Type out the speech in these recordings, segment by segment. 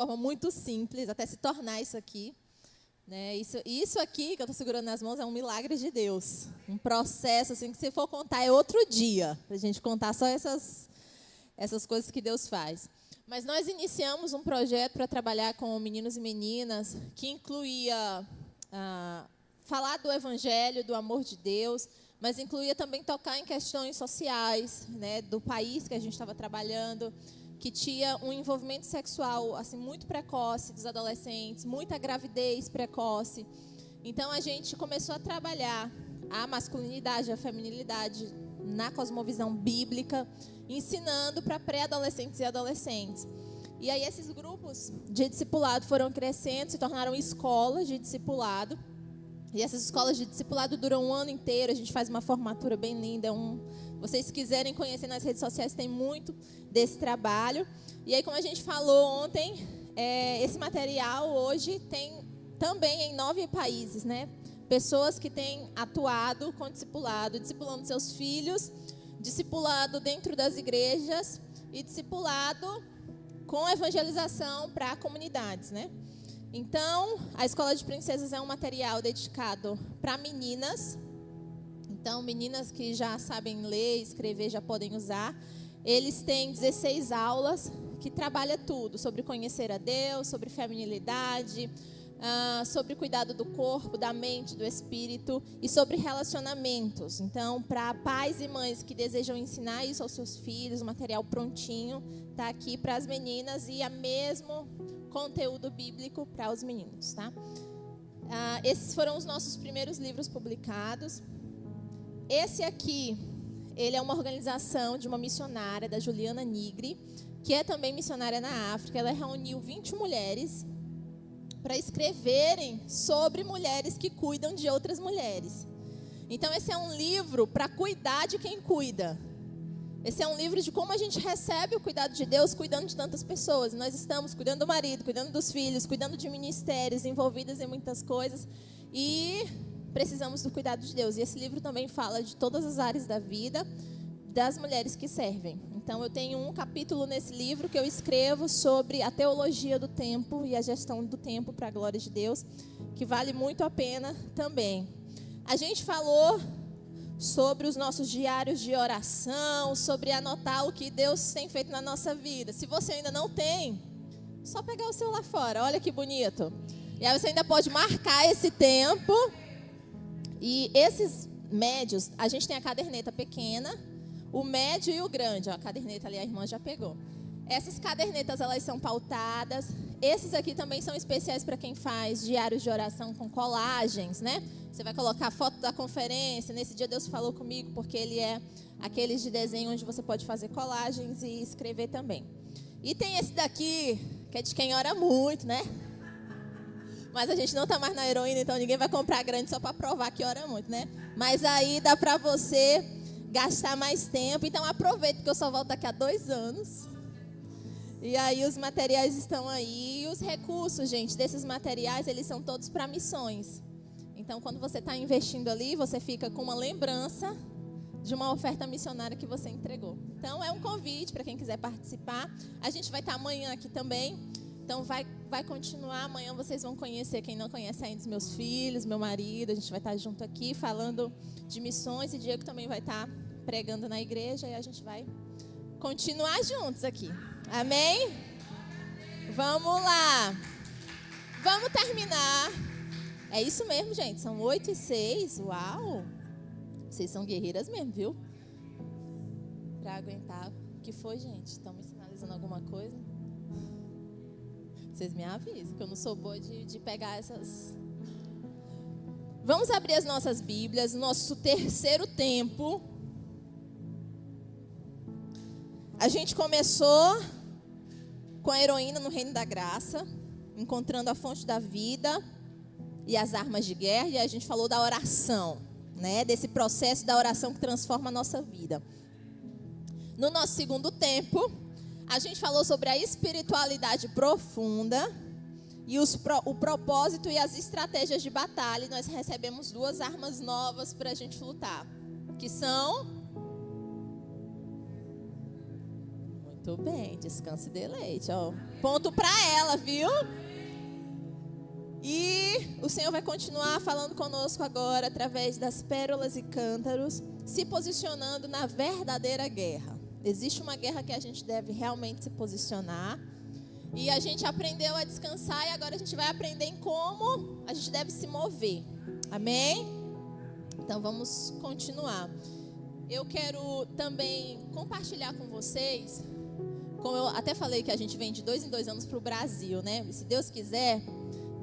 forma muito simples, até se tornar isso aqui. Né? Isso aqui que eu estou segurando nas mãos é um milagre de Deus. Um processo assim, que se for contar é outro dia, para a gente contar só essas coisas que Deus faz. Mas nós iniciamos um projeto para trabalhar com meninos e meninas que incluía falar do Evangelho, do amor de Deus, mas incluía também tocar em questões sociais, né, do país que a gente estava trabalhando, que tinha um envolvimento sexual assim, muito precoce dos adolescentes, muita gravidez precoce. Então, a gente começou a trabalhar a masculinidade, a feminilidade na cosmovisão bíblica, ensinando para pré-adolescentes e adolescentes. E aí, esses grupos de discipulado foram crescendo, se tornaram escolas de discipulado. E essas escolas de discipulado duram um ano inteiro, a gente faz uma formatura bem linda. Vocês quiserem conhecer nas redes sociais, tem muito desse trabalho. E aí, como a gente falou ontem, esse material hoje tem também em 9 países, né? Pessoas que têm atuado com discipulado, discipulando seus filhos, discipulado dentro das igrejas e discipulado com evangelização para comunidades, né? Então, a Escola de Princesas é um material dedicado para meninas. Então, meninas que já sabem ler e escrever já podem usar. Eles têm 16 aulas que trabalham tudo sobre conhecer a Deus, sobre feminilidade, sobre cuidado do corpo, da mente, do espírito e sobre relacionamentos. Então, para pais e mães que desejam ensinar isso aos seus filhos, o material prontinho está aqui para as meninas e o mesmo conteúdo bíblico para os meninos, tá? Esses foram os nossos primeiros livros publicados. Esse aqui, ele é uma organização de uma missionária, da Juliana Nigri, que é também missionária na África. Ela reuniu 20 mulheres para escreverem sobre mulheres que cuidam de outras mulheres. Então, esse é um livro para cuidar de quem cuida. Esse é um livro de como a gente recebe o cuidado de Deus, cuidando de tantas pessoas. Nós estamos cuidando do marido, cuidando dos filhos, cuidando de ministérios, envolvidas em muitas coisas. E precisamos do cuidado de Deus. E esse livro também fala de todas as áreas da vida das mulheres que servem. Então, eu tenho um capítulo nesse livro que eu escrevo sobre a teologia do tempo e a gestão do tempo para a glória de Deus, que vale muito a pena também. A gente falou sobre os nossos diários de oração, sobre anotar o que Deus tem feito na nossa vida. Se você ainda não tem, só pegar o celular fora, olha que bonito. E aí você ainda pode marcar esse tempo. E esses médios, a gente tem a caderneta pequena, o médio e o grande. Ó, a caderneta ali a irmã já pegou. Essas cadernetas, elas são pautadas. Esses aqui também são especiais para quem faz diários de oração com colagens, né? Você vai colocar a foto da conferência. Nesse dia Deus falou comigo, porque ele é aqueles de desenho onde você pode fazer colagens e escrever também. E tem esse daqui, que é de quem ora muito, né? Mas a gente não está mais na heroína, então ninguém vai comprar grande só para provar que ora muito, né? Mas aí dá para você gastar mais tempo. Então aproveita que eu só volto daqui a 2 anos. E aí os materiais estão aí. E os recursos, gente, desses materiais, eles são todos para missões. Então, quando você está investindo ali, você fica com uma lembrança de uma oferta missionária que você entregou. Então, é um convite para quem quiser participar. A gente vai estar amanhã aqui também. Então, vai continuar. Amanhã vocês vão conhecer, quem não conhece ainda, os meus filhos, meu marido. A gente vai estar junto aqui falando de missões. E Diego também vai estar pregando na igreja. E a gente vai continuar juntos aqui. Amém? Vamos lá. Vamos terminar. É isso mesmo, gente. São 8h06. Uau! Vocês são guerreiras mesmo, viu? Para aguentar. O que foi, gente? Estão me sinalizando alguma coisa? Vocês me avisam, que eu não sou boa de pegar essas. Vamos abrir as nossas Bíblias. Nosso terceiro tempo. A gente começou com a heroína no reino da graça, encontrando a fonte da vida e as armas de guerra. E a gente falou da oração, né? Desse processo da oração que transforma a nossa vida. No nosso segundo tempo, a gente falou sobre a espiritualidade profunda e o propósito e as estratégias de batalha. E nós recebemos 2 armas novas para a gente lutar, que são... Muito bem, descanso e deleite. Ó. Ponto para ela, viu? E o Senhor vai continuar falando conosco agora através das pérolas e cântaros, se posicionando na verdadeira guerra. Existe uma guerra que a gente deve realmente se posicionar. E a gente aprendeu a descansar e agora a gente vai aprender em como a gente deve se mover. Amém? Então vamos continuar. Eu quero também compartilhar com vocês, como eu até falei que a gente vem de 2 em 2 anos para o Brasil, né? Se Deus quiser,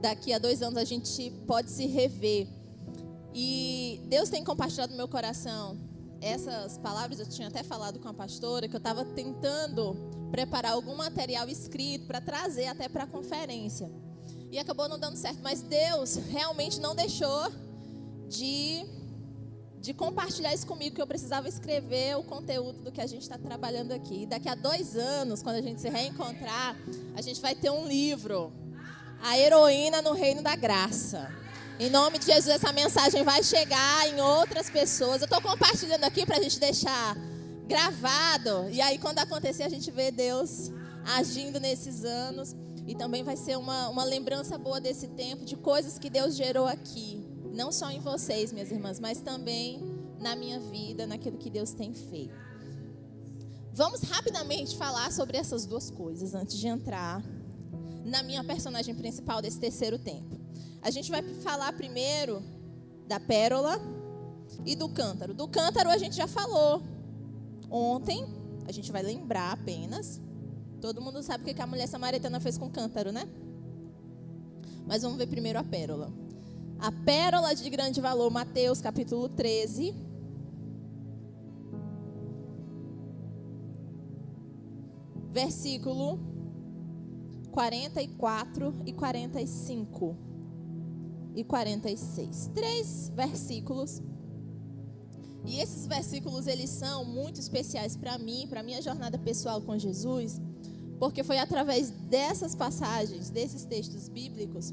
daqui a 2 anos a gente pode se rever. E Deus tem compartilhado no meu coração essas palavras. Eu tinha até falado com a pastora que eu estava tentando preparar algum material escrito para trazer até para a conferência. E acabou não dando certo. Mas Deus realmente não deixou de compartilhar isso comigo, que eu precisava escrever o conteúdo do que a gente está trabalhando aqui. E daqui a 2 anos, quando a gente se reencontrar, a gente vai ter um livro, A Heroína no Reino da Graça. Em nome de Jesus, essa mensagem vai chegar em outras pessoas. Eu estou compartilhando aqui para a gente deixar gravado. E aí, quando acontecer, a gente vê Deus agindo nesses anos. E também vai ser uma lembrança boa desse tempo, de coisas que Deus gerou aqui. Não só em vocês, minhas irmãs, mas também na minha vida, naquilo que Deus tem feito. Vamos rapidamente falar sobre essas 2 coisas antes de entrar na minha personagem principal desse terceiro tempo. A gente vai falar primeiro da pérola e do cântaro. Do cântaro a gente já falou ontem, a gente vai lembrar apenas. Todo mundo sabe o que a mulher samaritana fez com o cântaro, né? Mas vamos ver primeiro a pérola. A pérola de grande valor, Mateus capítulo 13. Versículo 44 e 45 e 46. 3 versículos. E esses versículos, eles são muito especiais para mim, para a minha jornada pessoal com Jesus, porque foi através dessas passagens, desses textos bíblicos,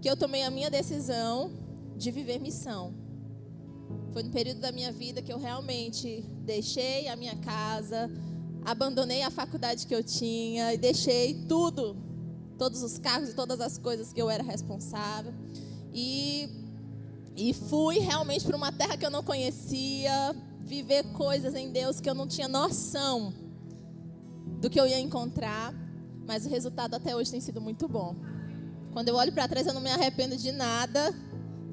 que eu tomei a minha decisão de viver missão. Foi no período da minha vida que eu realmente deixei a minha casa, abandonei a faculdade que eu tinha e deixei tudo, todos os cargos e todas as coisas que eu era responsável. E fui realmente para uma terra que eu não conhecia, viver coisas em Deus que eu não tinha noção do que eu ia encontrar, mas o resultado até hoje tem sido muito bom. Quando eu olho para trás, eu não me arrependo de nada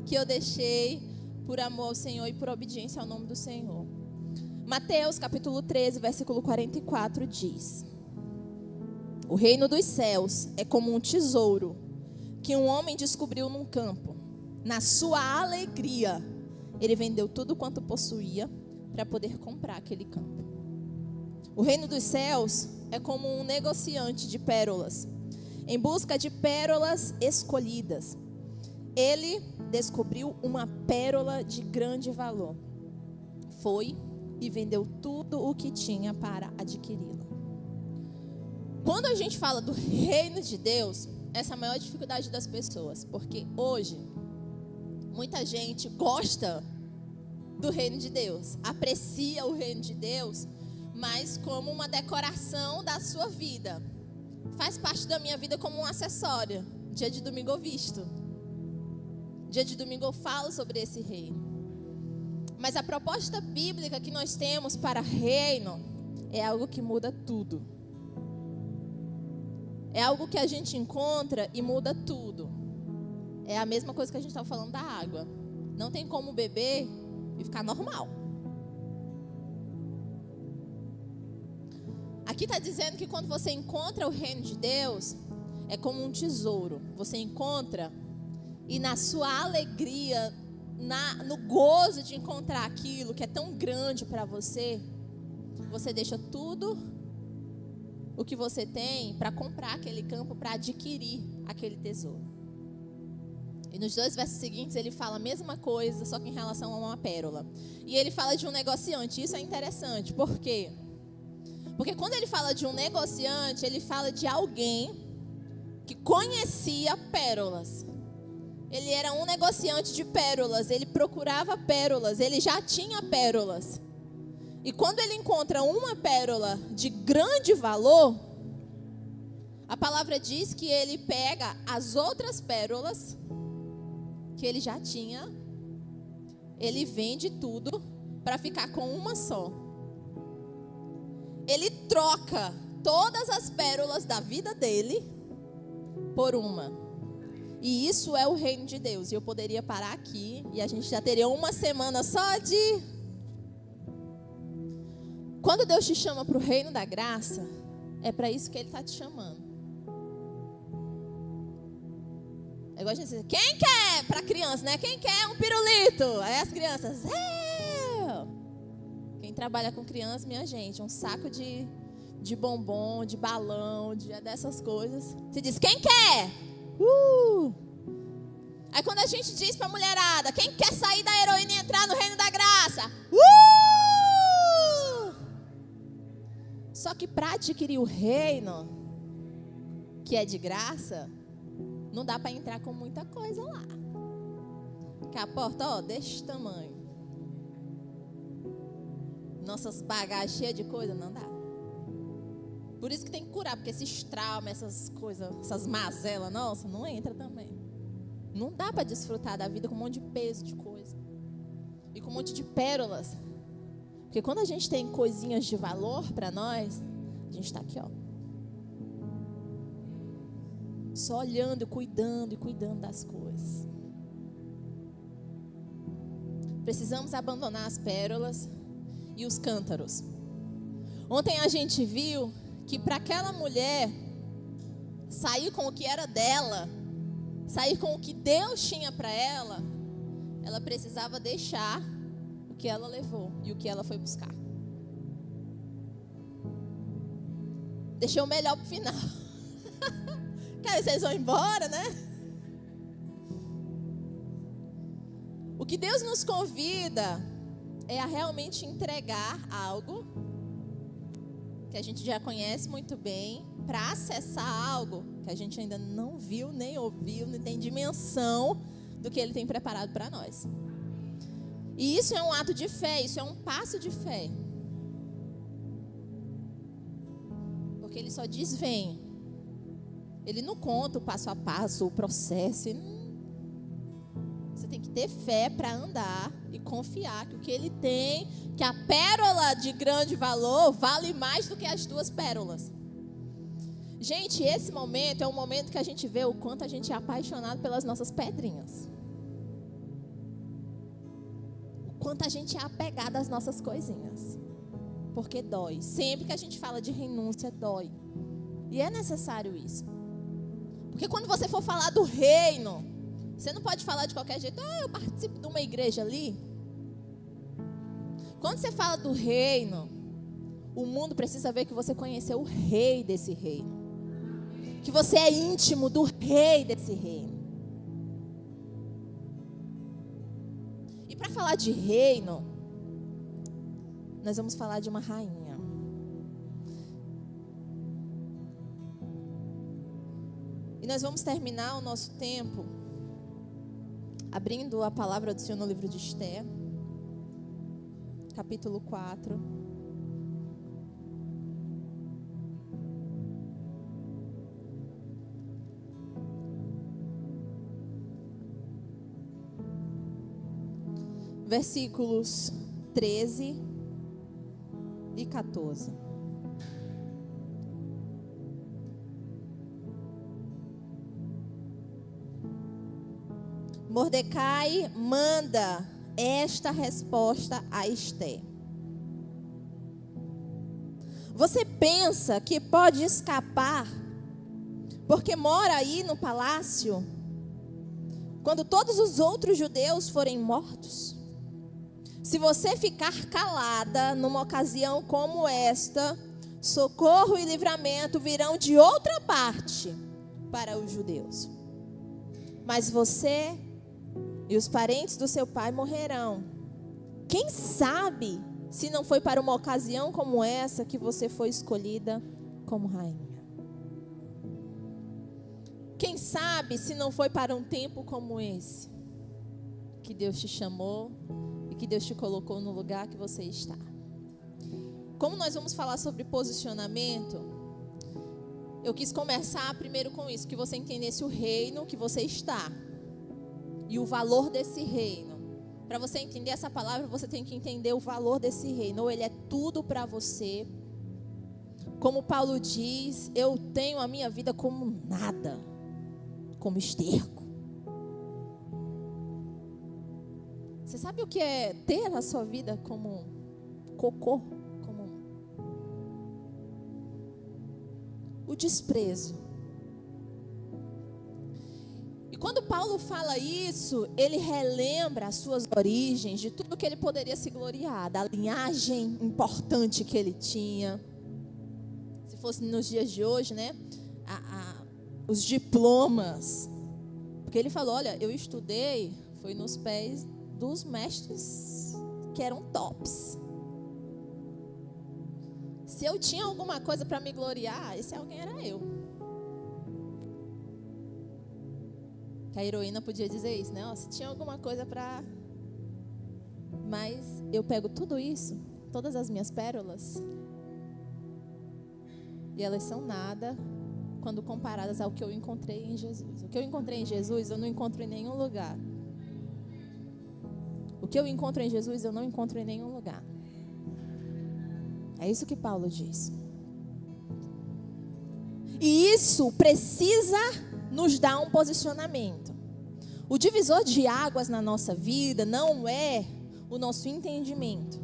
que eu deixei por amor ao Senhor e por obediência ao nome do Senhor. Mateus capítulo 13, versículo 44 diz: O reino dos céus é como um tesouro que um homem descobriu num campo. Na sua alegria, ele vendeu tudo quanto possuía para poder comprar aquele campo. O reino dos céus é como um negociante de pérolas, em busca de pérolas escolhidas. Ele descobriu uma pérola de grande valor. Foi e vendeu tudo o que tinha para adquiri-la. Quando a gente fala do reino de Deus, essa é a maior dificuldade das pessoas, porque hoje muita gente gosta do reino de Deus, aprecia o reino de Deus, mas como uma decoração da sua vida. Faz parte da minha vida como um acessório. Dia de domingo eu visto. Dia de domingo eu falo sobre esse reino. Mas a proposta bíblica que nós temos para reino é algo que muda tudo. É algo que a gente encontra e muda tudo. É a mesma coisa que a gente estava falando da água. Não tem como beber e ficar normal. Aqui está dizendo que quando você encontra o reino de Deus, é como um tesouro. Você encontra e na sua alegria, no gozo de encontrar aquilo que é tão grande para você, você deixa tudo o que você tem para comprar aquele campo, para adquirir aquele tesouro. E nos 2 versos seguintes ele fala a mesma coisa, só que em relação a uma pérola. E ele fala de um negociante. Isso é interessante. Por quê? Porque quando ele fala de um negociante, ele fala de alguém que conhecia pérolas. Ele era um negociante de pérolas, ele procurava pérolas, ele já tinha pérolas. E quando ele encontra uma pérola de grande valor, a palavra diz que ele pega as outras pérolas que ele já tinha, ele vende tudo para ficar com uma só. Ele troca todas as pérolas da vida dele por uma. E isso é o reino de Deus. E eu poderia parar aqui e a gente já teria uma semana só de... Quando Deus te chama para o reino da graça, é para isso que Ele está te chamando. É igual a gente dizer, quem quer, para criança, né? Quem quer um pirulito? Aí as crianças, Quem trabalha com criança, minha gente, um saco de bombom, de balão, dessas coisas. Você diz, quem quer? Aí quando a gente diz para a mulherada, quem quer sair da heroína e entrar no reino da graça? Só que para adquirir o reino, que é de graça, não dá para entrar com muita coisa lá. Que a porta, desse tamanho. Nossas bagagens cheias de coisa, não dá. Por isso que tem que curar, porque esses traumas, essas coisas, essas mazelas, nossa, não entra também. Não dá para desfrutar da vida com um monte de peso de coisa. E com um monte de pérolas. Porque quando a gente tem coisinhas de valor para nós, a gente está aqui, só olhando, cuidando e cuidando das coisas. Precisamos abandonar as pérolas e os cântaros. Ontem a gente viu que para aquela mulher sair com o que era dela, sair com o que Deus tinha para ela, ela precisava deixar o que ela levou e o que ela foi buscar. Deixei o melhor para o final. Cara, vocês vão embora, né? O que Deus nos convida é a realmente entregar algo que a gente já conhece muito bem, para acessar algo que a gente ainda não viu, nem ouviu, nem tem dimensão do que Ele tem preparado para nós. E isso é um ato de fé, isso é um passo de fé. Porque Ele só diz, vem. Ele não conta o passo a passo, o processo. Você tem que ter fé para andar e confiar que o que Ele tem, que a pérola de grande valor vale mais do que as duas pérolas. Gente, esse momento é um momento que a gente vê o quanto a gente é apaixonado pelas nossas pedrinhas. O quanto a gente é apegado às nossas coisinhas. Porque dói. Sempre que a gente fala de renúncia, dói. E é necessário isso. Porque quando você for falar do reino, você não pode falar de qualquer jeito. Eu participo de uma igreja ali. Quando você fala do reino, o mundo precisa ver que você conheceu o rei desse reino. Que você é íntimo do rei desse reino. E para falar de reino, nós vamos falar de uma rainha. E nós vamos terminar o nosso tempo abrindo a palavra do Senhor no livro de Esther, capítulo 4. Versículos 13 e 14. Mordecai manda esta resposta a Esther. Você pensa que pode escapar porque mora aí no palácio quando todos os outros judeus forem mortos? Se você ficar calada numa ocasião como esta, socorro e livramento virão de outra parte para os judeus. Mas você e os parentes do seu pai morrerão. Quem sabe se não foi para uma ocasião como essa que você foi escolhida como rainha? Quem sabe se não foi para um tempo como esse que Deus te chamou, que Deus te colocou no lugar que você está. como nós vamos falar sobre posicionamento, eu quis começar primeiro com isso, que você entendesse o reino que você está e o valor desse reino. Para você entender essa palavra, você tem que entender o valor desse reino. Ou ele é tudo para você. Como Paulo diz, eu tenho a minha vida como nada, como esterco. Você sabe o que é ter a sua vida como cocô? Como o desprezo. E quando Paulo fala isso, ele relembra as suas origens, de tudo que ele poderia se gloriar, da linhagem importante que ele tinha. Se fosse nos dias de hoje, né? Os diplomas. Porque ele falou, olha, eu estudei, foi nos pés dos mestres que eram tops. Se eu tinha alguma coisa para me gloriar, esse alguém era eu. Que a heroína podia dizer isso, né? Se tinha alguma coisa para... Mas eu pego tudo isso, todas as minhas pérolas, e elas são nada quando comparadas ao que eu encontrei em Jesus. O que eu encontrei em Jesus, eu não encontro em nenhum lugar. O que eu encontro em Jesus, eu não encontro em nenhum lugar. É isso que Paulo diz. E isso precisa nos dar um posicionamento. O divisor de águas na nossa vida não é o nosso entendimento,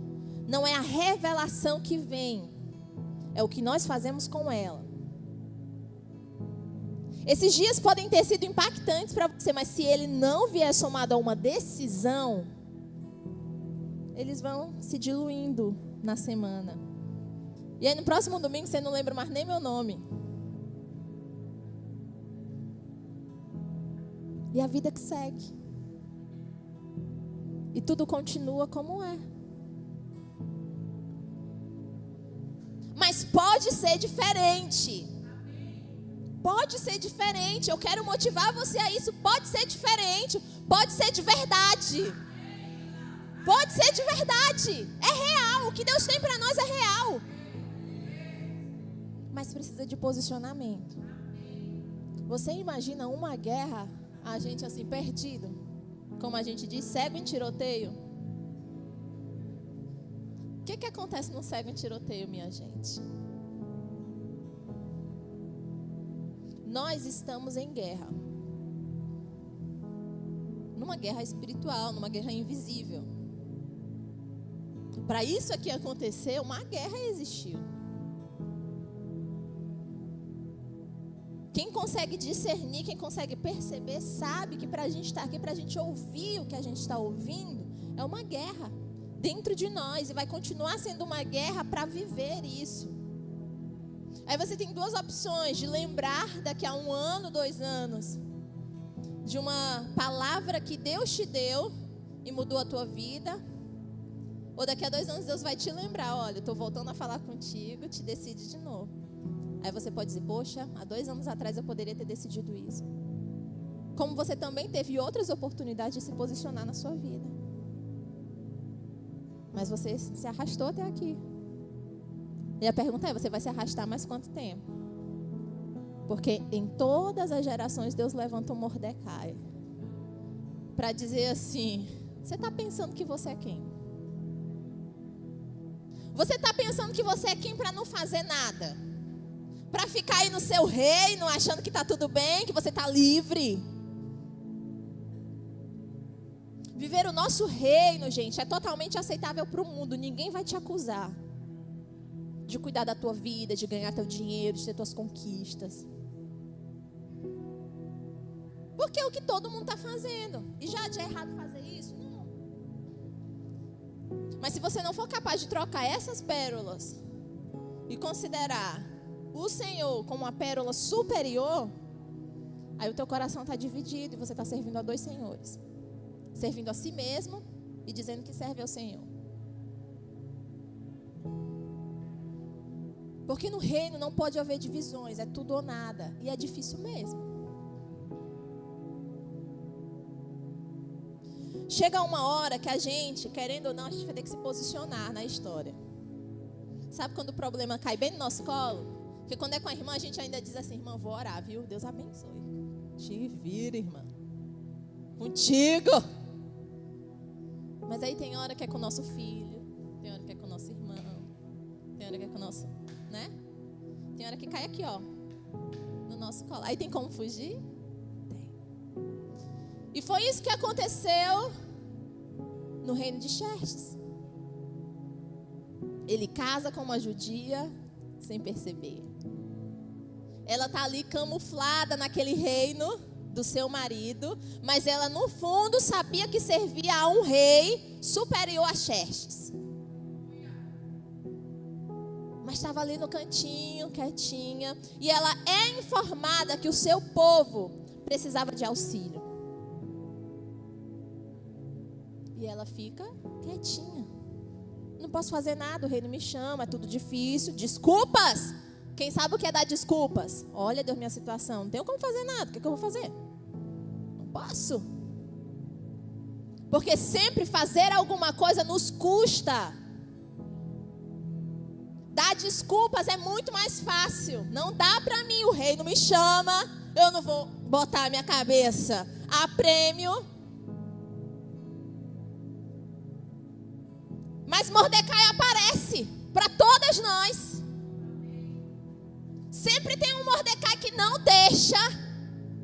não é a revelação que vem, é o que nós fazemos com ela. Esses dias podem ter sido impactantes para você, mas se ele não vier somado a uma decisão, eles vão se diluindo na semana. E aí no próximo domingo você não lembra mais nem meu nome. E a vida que segue. E tudo continua como é. Mas pode ser diferente. Pode ser diferente. Eu quero motivar você a isso. Pode ser diferente. Pode ser de verdade. Pode ser de verdade. É real. O que Deus tem para nós é real. Mas precisa de posicionamento. Você imagina uma guerra, a gente assim, perdido, como a gente diz, cego em tiroteio? O que acontece no cego em tiroteio, minha gente? Nós estamos em guerra. Numa guerra espiritual, numa guerra invisível. Para isso aqui acontecer, uma guerra existiu. Quem consegue discernir, quem consegue perceber, sabe que para a gente estar aqui, para a gente ouvir o que a gente está ouvindo, é uma guerra dentro de nós. E vai continuar sendo uma guerra para viver isso. Aí você tem duas opções: de lembrar daqui a 1 ano, 2 anos, de uma palavra que Deus te deu e mudou a tua vida. Ou daqui a 2 anos Deus vai te lembrar, olha, eu estou voltando a falar contigo, te decide de novo. Aí você pode dizer, poxa, há 2 anos atrás eu poderia ter decidido isso. Como você também teve outras oportunidades de se posicionar na sua vida. Mas você se arrastou até aqui. E a pergunta é, você vai se arrastar mais quanto tempo? Porque em todas as gerações Deus levanta um Mordecai para dizer assim, você está pensando que você é quem? Você está pensando que você é quem para não fazer nada? Para ficar aí no seu reino, achando que está tudo bem, que você está livre. Viver o nosso reino, gente, é totalmente aceitável para o mundo. Ninguém vai te acusar de cuidar da tua vida, de ganhar teu dinheiro, de ter tuas conquistas. Porque é o que todo mundo está fazendo. E já é errado fazer isso? Não. Mas se você não for capaz de trocar essas pérolas e considerar o Senhor como uma pérola superior, aí o teu coração está dividido e você está servindo a 2 senhores. Servindo a si mesmo e dizendo que serve ao Senhor. Porque no reino não pode haver divisões, é tudo ou nada. E é difícil mesmo. Chega uma hora que a gente, querendo ou não, a gente vai ter que se posicionar na história. Sabe quando o problema cai bem no nosso colo? Porque quando é com a irmã, a gente ainda diz assim, irmã, vou orar, viu? Deus abençoe. Te vira, irmã. Contigo. Mas aí tem hora que é com o nosso filho, tem hora que é com o nosso irmão, tem hora que é com o nosso, né? Tem hora que cai aqui, ó, no nosso colo. Aí tem como fugir? Tem. E foi isso que aconteceu no reino de Xerxes. Ele casa com uma judia sem perceber. Ela está ali camuflada naquele reino do seu marido, mas ela no fundo sabia que servia a um rei superior a Xerxes. Mas estava ali no cantinho, quietinha, e ela é informada que o seu povo precisava de auxílio. E ela fica quietinha. Não posso fazer nada, o rei não me chama, é tudo difícil. Desculpas! Quem sabe o que é dar desculpas? Olha, Deus, minha situação, não tenho como fazer nada, o que eu vou fazer? Não posso. Porque sempre fazer alguma coisa nos custa. Dar desculpas é muito mais fácil. Não dá pra mim, o rei não me chama, eu não vou botar a minha cabeça a prêmio. Mas Mordecai aparece para todas nós. Sempre tem um Mordecai que não deixa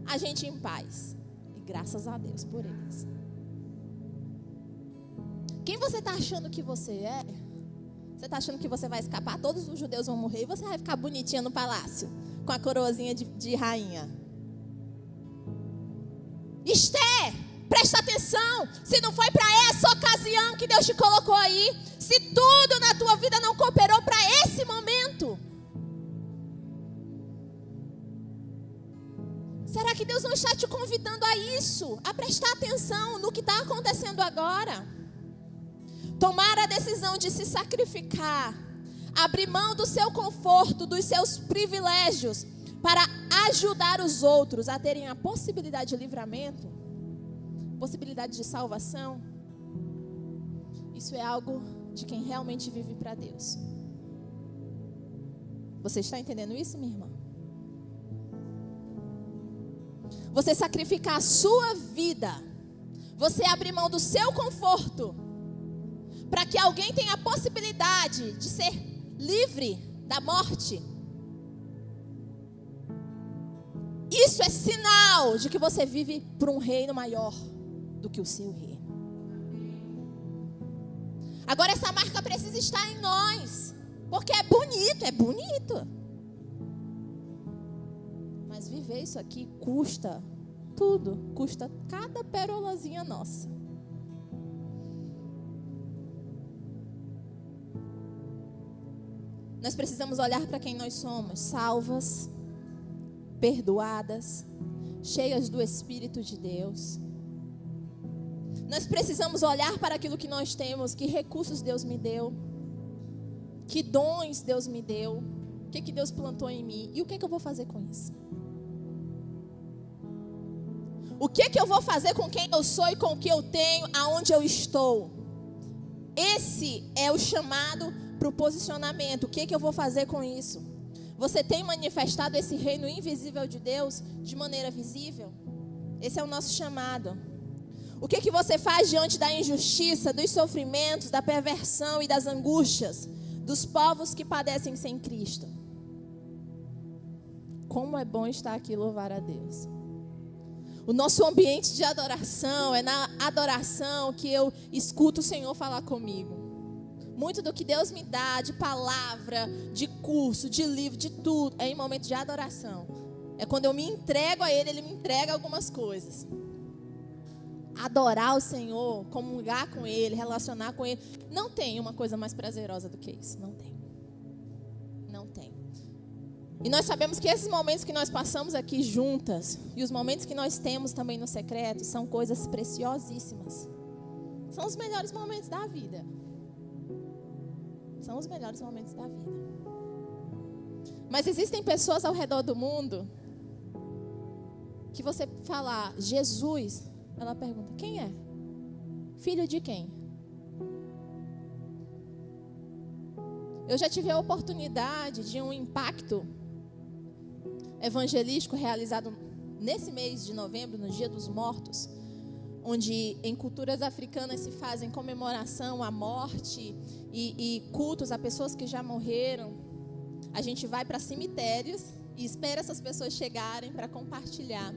a gente em paz. E graças a Deus por eles. Quem você está achando que você é? Você está achando que você vai escapar? Todos os judeus vão morrer e você vai ficar bonitinha no palácio, com a coroazinha de rainha. Esther, presta atenção. Se não foi para essa ocasião que Deus te colocou aí, se tudo na tua vida não cooperou para esse momento, será que Deus não está te convidando a isso? A prestar atenção no que está acontecendo agora? Tomar a decisão de se sacrificar, abrir mão do seu conforto, dos seus privilégios, para ajudar os outros a terem a possibilidade de livramento, possibilidade de salvação. Isso é algo de quem realmente vive para Deus. Você está entendendo isso, minha irmã? Você sacrificar a sua vida, você abrir mão do seu conforto, para que alguém tenha a possibilidade de ser livre da morte. Isso é sinal de que você vive para um reino maior do que o seu reino. Agora essa marca precisa estar em nós, porque é bonito, é bonito. Mas viver isso aqui custa tudo, custa cada perolazinha nossa. Nós precisamos olhar para quem nós somos, salvas, perdoadas, cheias do Espírito de Deus. Nós precisamos olhar para aquilo que nós temos, que recursos Deus me deu, que dons Deus me deu, o que Deus plantou em mim e o que eu vou fazer com isso. O que eu vou fazer com quem eu sou e com o que eu tenho, aonde eu estou. Esse é o chamado para o posicionamento. O que eu vou fazer com isso? Você tem manifestado esse reino invisível de Deus de maneira visível? Esse é o nosso chamado. O que você faz diante da injustiça, dos sofrimentos, da perversão e das angústias dos povos que padecem sem Cristo? Como é bom estar aqui e louvar a Deus. O nosso ambiente de adoração, é na adoração que eu escuto o Senhor falar comigo. Muito do que Deus me dá de palavra, de curso, de livro, de tudo, é em momento de adoração. É quando eu me entrego a Ele, Ele me entrega algumas coisas. Adorar o Senhor, comungar com Ele, relacionar com Ele. Não tem uma coisa mais prazerosa do que isso. Não tem. Não tem. E nós sabemos que esses momentos que nós passamos aqui juntas, e os momentos que nós temos também no secreto, são coisas preciosíssimas. São os melhores momentos da vida. São os melhores momentos da vida. Mas existem pessoas ao redor do mundo que você falar Jesus, ela pergunta, quem é? Filho de quem? Eu já tive a oportunidade de um impacto evangelístico realizado nesse mês de novembro, no Dia dos Mortos, onde em culturas africanas se fazem comemoração à morte e cultos a pessoas que já morreram. A gente vai para cemitérios e espera essas pessoas chegarem para compartilhar.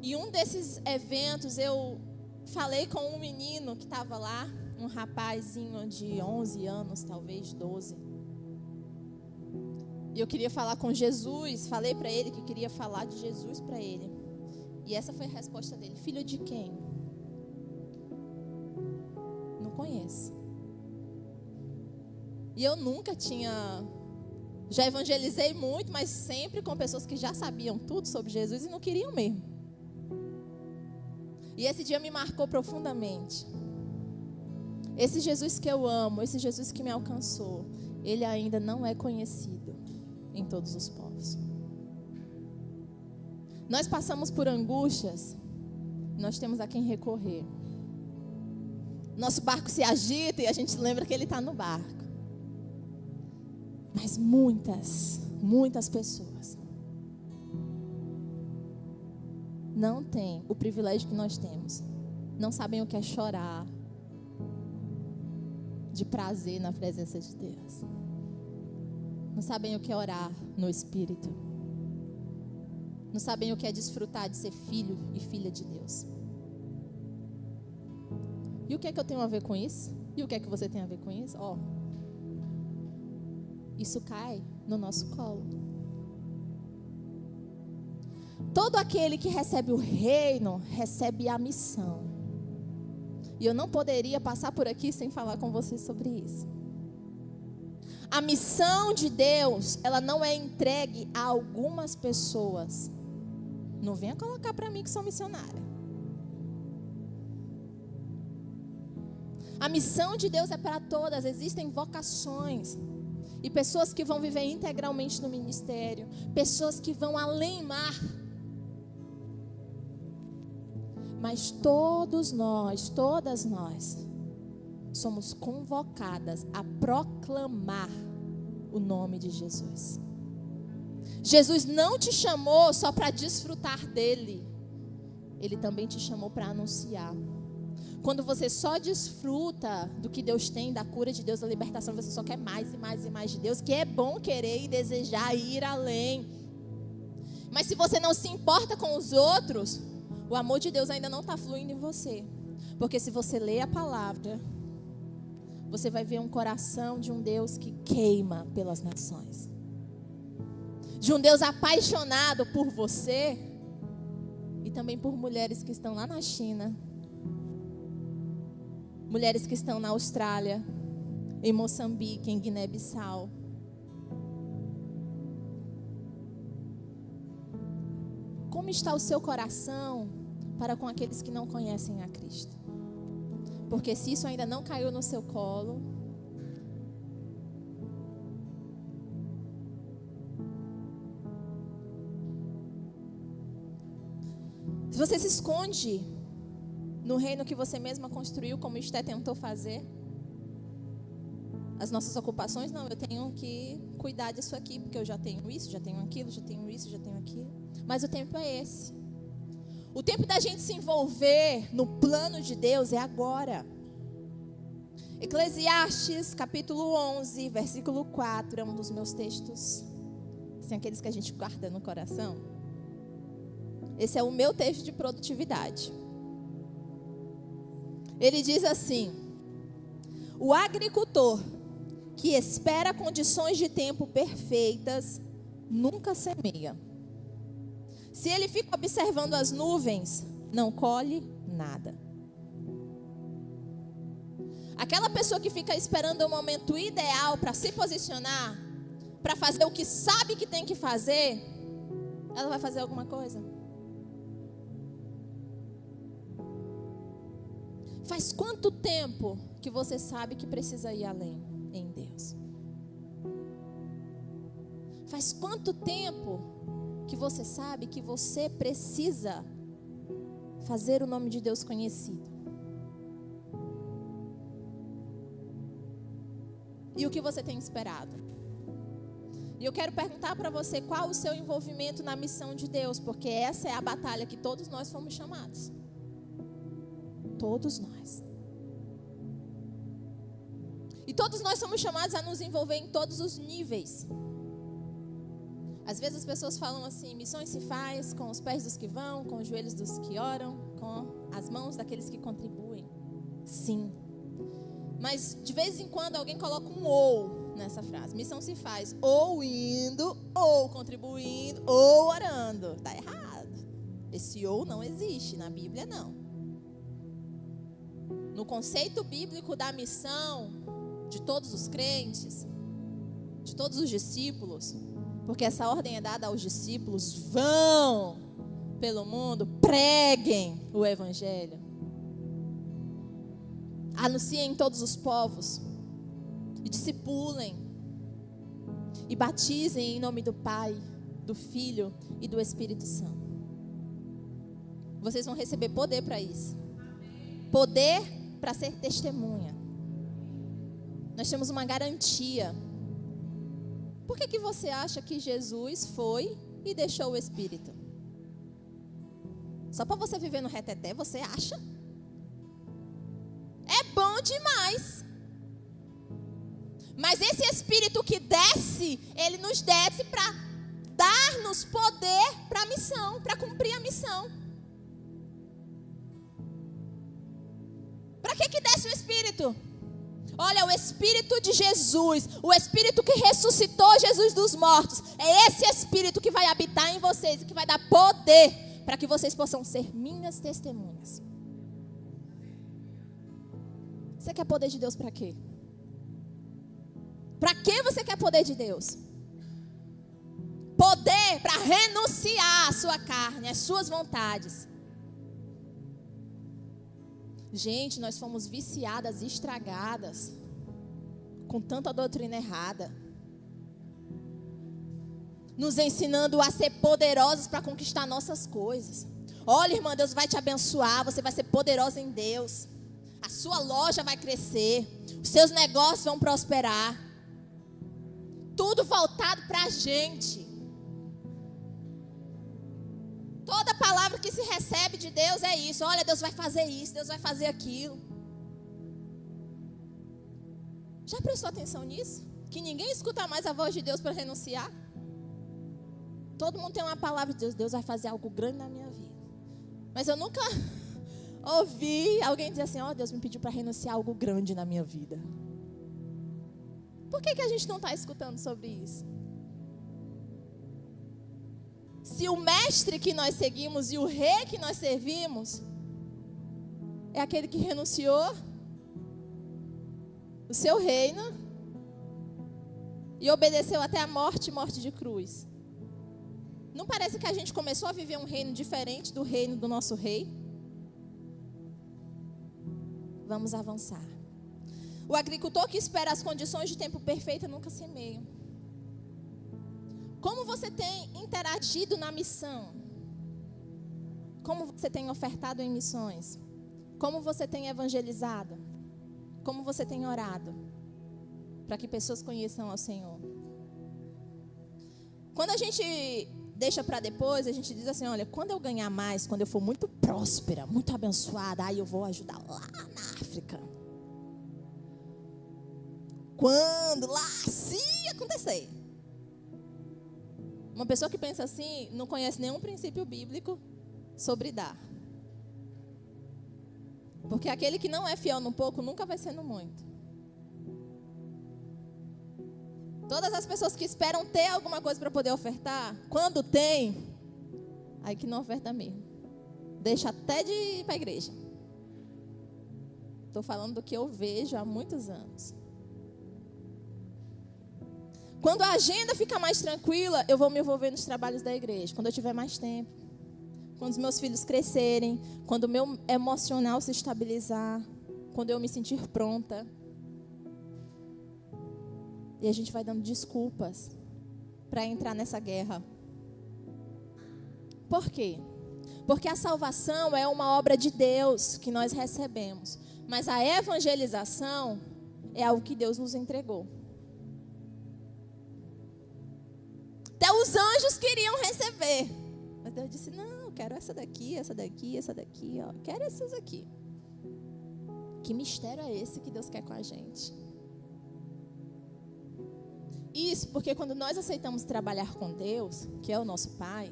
E um desses eventos eu falei com um menino que estava lá, um rapazinho de 11 anos, talvez 12. E eu queria falar com Jesus, falei para ele que queria falar de Jesus para ele. E essa foi a resposta dele: filho de quem? Não conheço. E eu nunca tinha... Já evangelizei muito, mas sempre com pessoas que já sabiam tudo sobre Jesus e não queriam mesmo. E esse dia me marcou profundamente. Esse Jesus que eu amo, esse Jesus que me alcançou, ele ainda não é conhecido em todos os povos. Nós passamos por angústias, nós temos a quem recorrer. Nosso barco se agita e a gente lembra que ele está no barco. Mas muitas pessoas não têm o privilégio que nós temos. Não sabem o que é chorar de prazer na presença de Deus. Não sabem o que é orar no Espírito. Não sabem o que é desfrutar de ser filho e filha de Deus. E o que é que eu tenho a ver com isso? E o que é que você tem a ver com isso? Isso cai no nosso colo. Todo aquele que recebe o reino, recebe a missão. E eu não poderia passar por aqui sem falar com você sobre isso. A missão de Deus, ela não é entregue a algumas pessoas. Não venha colocar para mim que sou missionária. A missão de Deus é para todas. Existem vocações. E pessoas que vão viver integralmente no ministério. Pessoas que vão além mar. Mas todas nós, somos convocadas a proclamar o nome de Jesus. Jesus não te chamou só para desfrutar dele. Ele também te chamou para anunciar. Quando você só desfruta do que Deus tem, da cura de Deus, da libertação, você só quer mais e mais e mais de Deus, que é bom querer e desejar ir além. Mas se você não se importa com os outros, o amor de Deus ainda não está fluindo em você. Porque se você ler a palavra, você vai ver um coração de um Deus que queima pelas nações. De um Deus apaixonado por você e também por mulheres que estão lá na China. Mulheres que estão na Austrália, em Moçambique, em Guiné-Bissau. Como está o seu coração para com aqueles que não conhecem a Cristo? Porque se isso ainda não caiu no seu colo, se você se esconde no reino que você mesma construiu, como Esté tentou fazer, as nossas ocupações, não, eu tenho que cuidar disso aqui, porque eu já tenho isso, já tenho aquilo, já tenho isso, já tenho aquilo. Mas o tempo é esse. O tempo da gente se envolver no plano de Deus é agora. Eclesiastes, capítulo 11, versículo 4, é um dos meus textos. São aqueles que a gente guarda no coração. Esse é o meu texto de produtividade. Ele diz assim: o agricultor que espera condições de tempo perfeitas nunca semeia. Se ele fica observando as nuvens, não colhe nada. Aquela pessoa que fica esperando o momento ideal para se posicionar, para fazer o que sabe que tem que fazer, ela vai fazer alguma coisa? Faz quanto tempo que você sabe que precisa ir além em Deus? Faz quanto tempo que você sabe que você precisa fazer o nome de Deus conhecido? E o que você tem esperado? E eu quero perguntar para você qual o seu envolvimento na missão de Deus, porque essa é a batalha que todos nós fomos chamados. Todos nós. E todos nós somos chamados a nos envolver em todos os níveis. Às vezes as pessoas falam assim, missões se faz com os pés dos que vão, com os joelhos dos que oram, com as mãos daqueles que contribuem. Sim. Mas de vez em quando alguém coloca um ou nessa frase. Missão se faz ou indo, ou contribuindo, ou orando. Está errado. Esse ou não existe, na Bíblia não. No conceito bíblico da missão de todos os crentes, de todos os discípulos, porque essa ordem é dada aos discípulos, vão pelo mundo, preguem o evangelho. Anunciem em todos os povos, e discipulem, e batizem em nome do Pai, do Filho e do Espírito Santo. Vocês vão receber poder para isso. Poder para ser testemunha. Nós temos uma garantia. Por que você acha que Jesus foi e deixou o Espírito? Só para você viver no reteté, você acha? É bom demais. Mas esse Espírito que desce, ele nos desce para dar-nos poder para a missão, para cumprir a missão. Para que desce o Espírito? Olha, o Espírito de Jesus, o Espírito que ressuscitou Jesus dos mortos, é esse Espírito que vai habitar em vocês e que vai dar poder para que vocês possam ser minhas testemunhas. Você quer poder de Deus para quê? Para que você quer poder de Deus? Poder para renunciar à sua carne, às suas vontades. Gente, nós fomos viciadas e estragadas com tanta doutrina errada, nos ensinando a ser poderosos para conquistar nossas coisas. Olha, irmã, Deus vai te abençoar, você vai ser poderosa em Deus. A sua loja vai crescer, os seus negócios vão prosperar. Tudo voltado para a gente. Toda palavra que se recebe de Deus é isso. Olha, Deus vai fazer isso, Deus vai fazer aquilo. Já prestou atenção nisso? Que ninguém escuta mais a voz de Deus para renunciar? Todo mundo tem uma palavra de Deus. Deus vai fazer algo grande na minha vida. Mas eu nunca ouvi alguém dizer assim, Deus me pediu para renunciar a algo grande na minha vida. Por que a gente não está escutando sobre isso? Se o mestre que nós seguimos e o rei que nós servimos é aquele que renunciou o seu reino e obedeceu até a morte de cruz. Não parece que a gente começou a viver um reino diferente do reino do nosso rei? Vamos avançar. O agricultor que espera as condições de tempo perfeito nunca semeia. Como você tem interagido na missão? Como você tem ofertado em missões? Como você tem evangelizado? Como você tem orado? Para que pessoas conheçam ao Senhor. Quando a gente deixa para depois, a gente diz assim, olha, quando eu ganhar mais, quando eu for muito próspera, muito abençoada, aí eu vou ajudar lá na África. Quando lá, se acontecer. Uma pessoa que pensa assim, não conhece nenhum princípio bíblico sobre dar. Porque aquele que não é fiel no pouco, nunca vai ser no muito. Todas as pessoas que esperam ter alguma coisa para poder ofertar, quando tem, aí que não oferta mesmo. Deixa até de ir para a igreja. Estou falando do que eu vejo há muitos anos. Quando a agenda fica mais tranquila, eu vou me envolver nos trabalhos da igreja. Quando eu tiver mais tempo. Quando os meus filhos crescerem. Quando o meu emocional se estabilizar. Quando eu me sentir pronta. E a gente vai dando desculpas para entrar nessa guerra. Por quê? Porque a salvação é uma obra de Deus que nós recebemos. Mas a evangelização é algo que Deus nos entregou. os anjos queriam receber. Mas Deus disse, não, eu quero essa daqui, ó. Eu quero essas aqui. Que mistério é esse que Deus quer com a gente? Isso porque quando nós aceitamos trabalhar com Deus, que é o nosso Pai,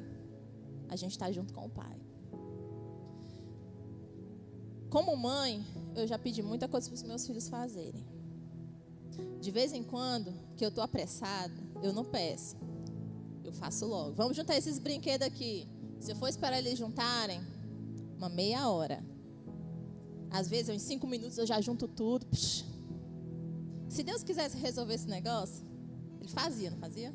a gente está junto com o Pai. Como mãe, eu já pedi muita coisa para os meus filhos fazerem. De vez em quando, que eu estou apressada, eu não peço. Eu faço logo. Vamos juntar esses brinquedos aqui. Se eu for esperar eles juntarem, uma meia hora. Às vezes, em 5 minutos, eu já junto tudo. Psh. Se Deus quisesse resolver esse negócio, Ele fazia, não fazia?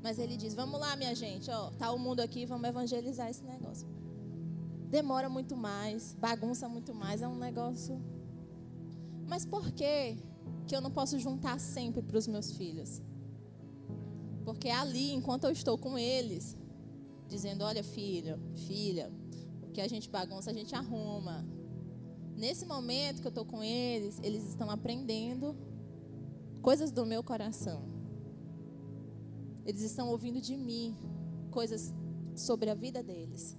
Mas Ele diz, vamos lá, minha gente, ó, tá o mundo aqui, vamos evangelizar esse negócio. Demora muito mais, bagunça muito mais, é um negócio... Mas por que eu não posso juntar sempre para os meus filhos? Porque ali, enquanto eu estou com eles, dizendo, olha filha, o que a gente bagunça, a gente arruma. Nesse momento que eu estou com eles, eles estão aprendendo coisas do meu coração. Eles estão ouvindo de mim coisas sobre a vida deles.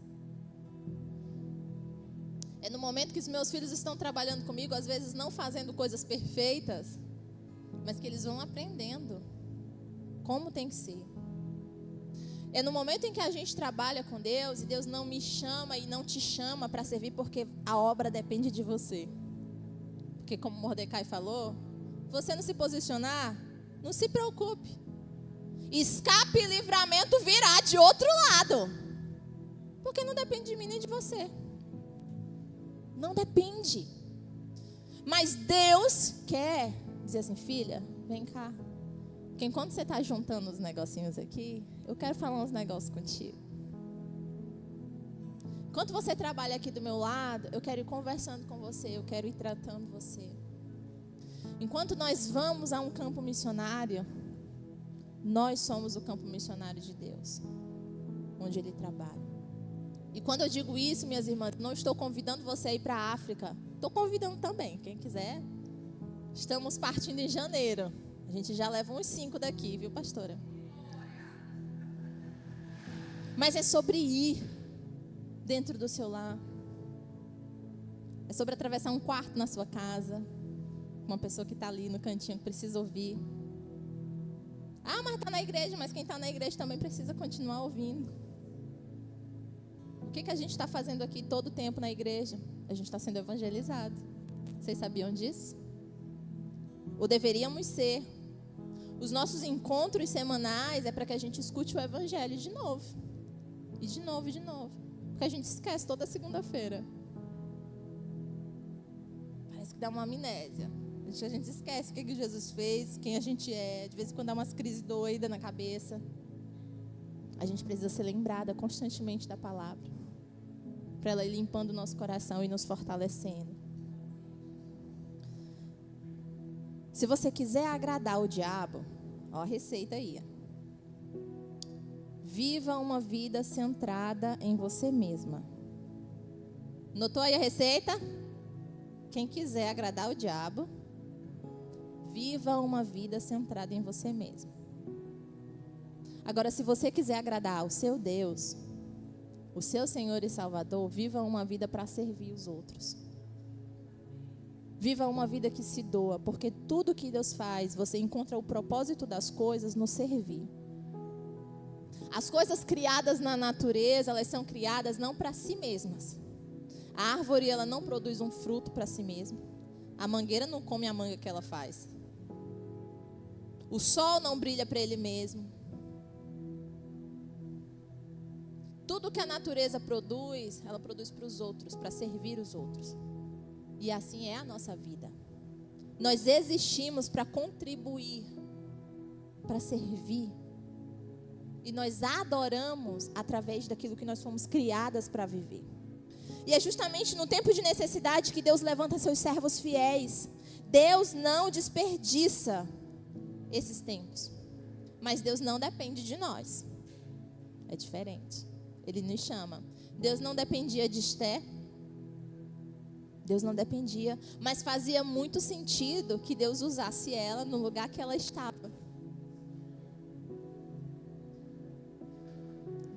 É no momento que os meus filhos estão trabalhando comigo, às vezes não fazendo coisas perfeitas, mas que eles vão aprendendo como tem que ser. É no momento em que a gente trabalha com Deus, e Deus não me chama e não te chama para servir porque a obra depende de você. Porque como Mordecai falou, você não se posicionar, não se preocupe. Escape e livramento virá de outro lado. Porque não depende de mim nem de você. Não depende. Mas Deus quer dizer assim, filha, vem cá. Porque enquanto você está juntando os negocinhos aqui, eu quero falar uns negócios contigo. Enquanto você trabalha aqui do meu lado, eu quero ir conversando com você, eu quero ir tratando você. Enquanto nós vamos a um campo missionário, nós somos o campo missionário de Deus, onde Ele trabalha. E quando eu digo isso, minhas irmãs, não estou convidando você a ir para a África. Estou convidando também, quem quiser. Estamos partindo em janeiro. A gente já leva uns 5 daqui, viu, pastora? Mas é sobre ir dentro do seu lar. É sobre atravessar um quarto na sua casa. Uma pessoa que está ali no cantinho que precisa ouvir. Ah, mas está na igreja. Mas quem está na igreja também precisa continuar ouvindo. O que a gente está fazendo aqui todo o tempo na igreja? A gente está sendo evangelizado. Vocês sabiam disso? Ou deveríamos ser. Os nossos encontros semanais é para que a gente escute o evangelho de novo. E de novo, e de novo. Porque a gente esquece toda segunda-feira. Parece que dá uma amnésia. A gente esquece o que Jesus fez, quem a gente é. De vez em quando dá umas crises doidas na cabeça. A gente precisa ser lembrada constantemente da palavra. Para ela ir limpando o nosso coração e nos fortalecendo. Se você quiser agradar o diabo, ó a receita aí. Viva uma vida centrada em você mesma. Notou aí a receita? Quem quiser agradar o diabo, viva uma vida centrada em você mesma. Agora, se você quiser agradar ao seu Deus, o seu Senhor e Salvador, viva uma vida para servir os outros. Viva uma vida que se doa, porque tudo que Deus faz, você encontra o propósito das coisas no servir. As coisas criadas na natureza, elas são criadas não para si mesmas. A árvore, ela não produz um fruto para si mesma. A mangueira não come a manga que ela faz. O sol não brilha para ele mesmo. Tudo que a natureza produz, ela produz para os outros, para servir os outros. E assim é a nossa vida. Nós existimos para contribuir, para servir. E nós adoramos através daquilo que nós fomos criadas para viver. E é justamente no tempo de necessidade que Deus levanta seus servos fiéis. Deus não desperdiça esses tempos. Mas Deus não depende de nós. É diferente. Ele nos chama. Deus não dependia de Esté. Deus não dependia. Mas fazia muito sentido que Deus usasse ela no lugar que ela estava.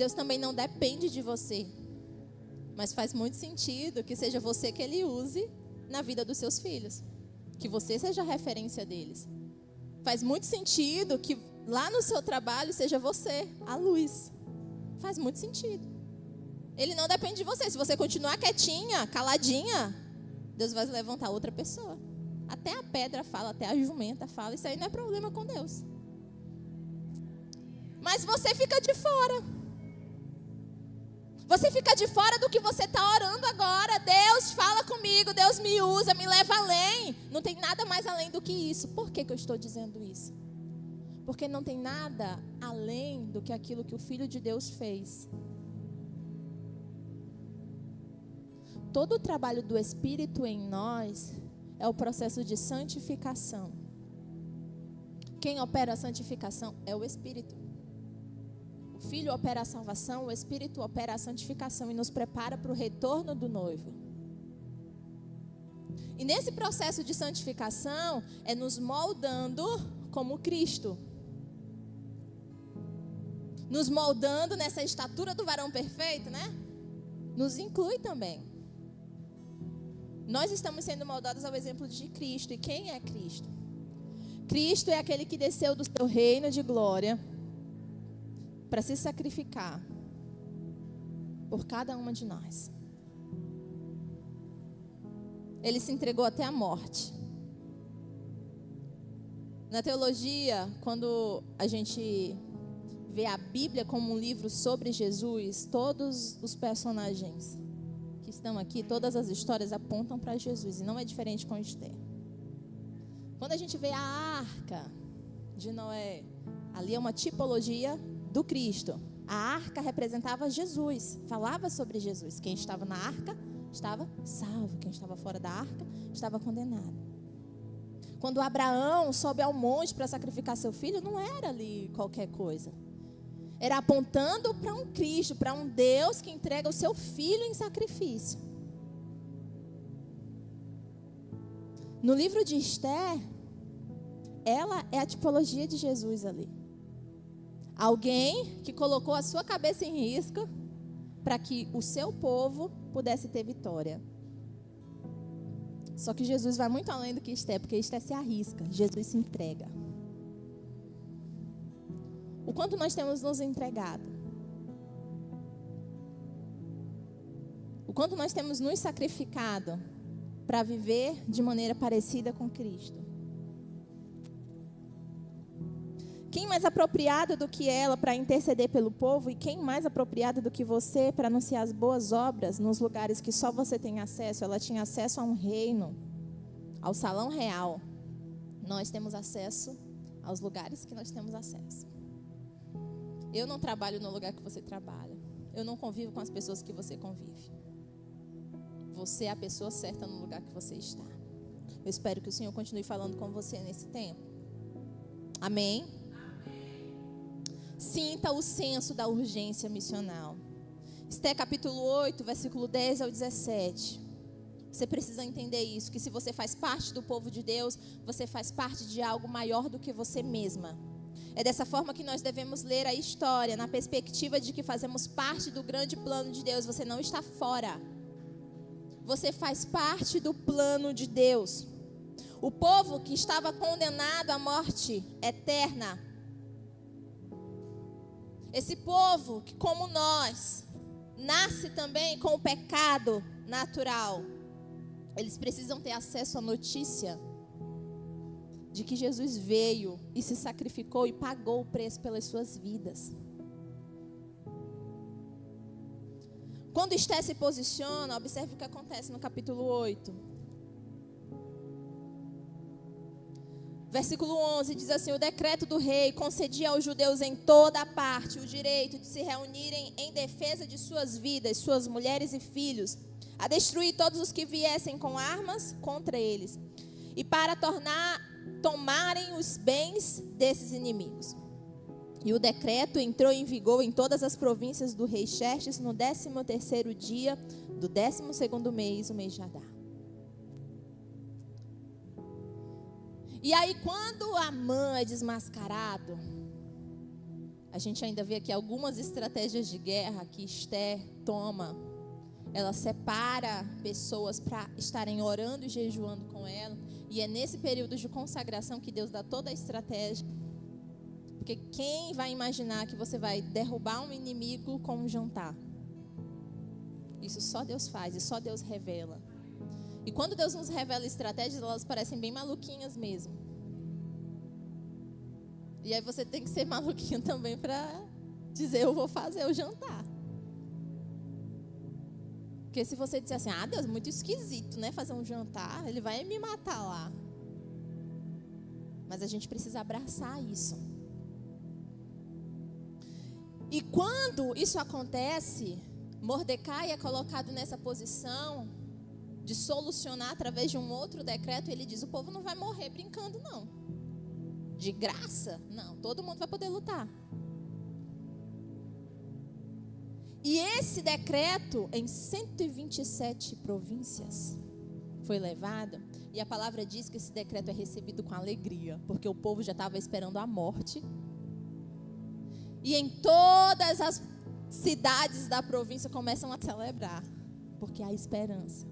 Deus também não depende de você. Mas faz muito sentido que seja você que Ele use na vida dos seus filhos. Que você seja a referência deles. Faz muito sentido que lá no seu trabalho seja você a luz. Faz muito sentido. Ele não depende de você. Se você continuar quietinha, caladinha, Deus vai levantar outra pessoa. Até a pedra fala, até a jumenta fala. Isso aí não é problema com Deus. Mas você fica de fora. Você fica de fora do que você está orando agora. Deus, fala comigo, Deus me usa, me leva além. Não tem nada mais além do que isso. Por que eu estou dizendo isso? Porque não tem nada além do que aquilo que o Filho de Deus fez. Todo o trabalho do Espírito em nós é o processo de santificação. Quem opera a santificação é o Espírito. O Filho opera a salvação, o Espírito opera a santificação e nos prepara para o retorno do noivo. E nesse processo de santificação é nos moldando como Cristo. Nos moldando nessa estatura do varão perfeito, né? Nos inclui também. Nós estamos sendo moldados ao exemplo de Cristo. E quem é Cristo? Cristo é aquele que desceu do seu reino de glória para se sacrificar por cada uma de nós. Ele se entregou até a morte. Na teologia, quando a gente vê a Bíblia como um livro sobre Jesus, todos os personagens que estão aqui, todas as histórias apontam para Jesus, e não é diferente com Esther. Quando a gente vê a arca de Noé, ali é uma tipologia do Cristo. A arca representava Jesus, falava sobre Jesus. Quem estava na arca estava salvo, quem estava fora da arca estava condenado. Quando Abraão sobe ao monte para sacrificar seu filho, não era ali qualquer coisa. Era apontando para um Cristo, para um Deus que entrega o seu filho em sacrifício. No livro de Esther, ela é a tipologia de Jesus ali. Alguém que colocou a sua cabeça em risco para que o seu povo pudesse ter vitória. Só que Jesus vai muito além do que Esther, porque Esther se arrisca, Jesus se entrega. O quanto nós temos nos entregado? O quanto nós temos nos sacrificado para viver de maneira parecida com Cristo? Quem mais apropriado do que ela para interceder pelo povo? E quem mais apropriado do que você para anunciar as boas obras nos lugares que só você tem acesso? Ela tinha acesso a um reino, ao salão real. Nós temos acesso aos lugares que nós temos acesso. Eu não trabalho no lugar que você trabalha. Eu não convivo com as pessoas que você convive. Você é a pessoa certa no lugar que você está. Eu espero que o Senhor continue falando com você nesse tempo. Amém? Sinta o senso da urgência missional. Esther capítulo 8, versículo 10 ao 17. Você precisa entender isso, que se você faz parte do povo de Deus, você faz parte de algo maior do que você mesma. É dessa forma que nós devemos ler a história, na perspectiva de que fazemos parte do grande plano de Deus. Você não está fora. Você faz parte do plano de Deus. O povo que estava condenado à morte eterna. Esse povo que, como nós, nasce também com o pecado natural. Eles precisam ter acesso à notícia de que Jesus veio e se sacrificou e pagou o preço pelas suas vidas. Quando Esther se posiciona, observe o que acontece no capítulo 8. Versículo 11 diz assim: o decreto do rei concedia aos judeus em toda a parte o direito de se reunirem em defesa de suas vidas, suas mulheres e filhos, a destruir todos os que viessem com armas contra eles, e para tomarem os bens desses inimigos. E o decreto entrou em vigor em todas as províncias do rei Xerxes no 13º dia do 12º mês, o mês de Adar. E aí, quando Amã é desmascarado, A gente ainda vê aqui algumas estratégias de guerra que Esther toma. Ela separa pessoas para estarem orando e jejuando com ela. E é nesse período de consagração que Deus dá toda a estratégia. Porque quem vai imaginar que você vai derrubar um inimigo com um jantar? Isso só Deus faz e só Deus revela. E quando Deus nos revela estratégias, elas parecem bem maluquinhas mesmo. E aí você tem que ser maluquinho também para dizer, eu vou fazer o jantar. Porque se você disser assim, Deus, muito esquisito, né? Fazer um jantar, ele vai me matar lá. Mas a gente precisa abraçar isso. E quando isso acontece, Mordecai é colocado nessa posição de solucionar através de um outro decreto. Ele diz, o povo não vai morrer brincando, não. De graça, não. Todo mundo vai poder lutar. E esse decreto, em 127 províncias, foi levado. E a palavra diz que esse decreto é recebido com alegria, porque o povo já estava esperando a morte. E em todas as cidades da província começam a celebrar, porque há esperança.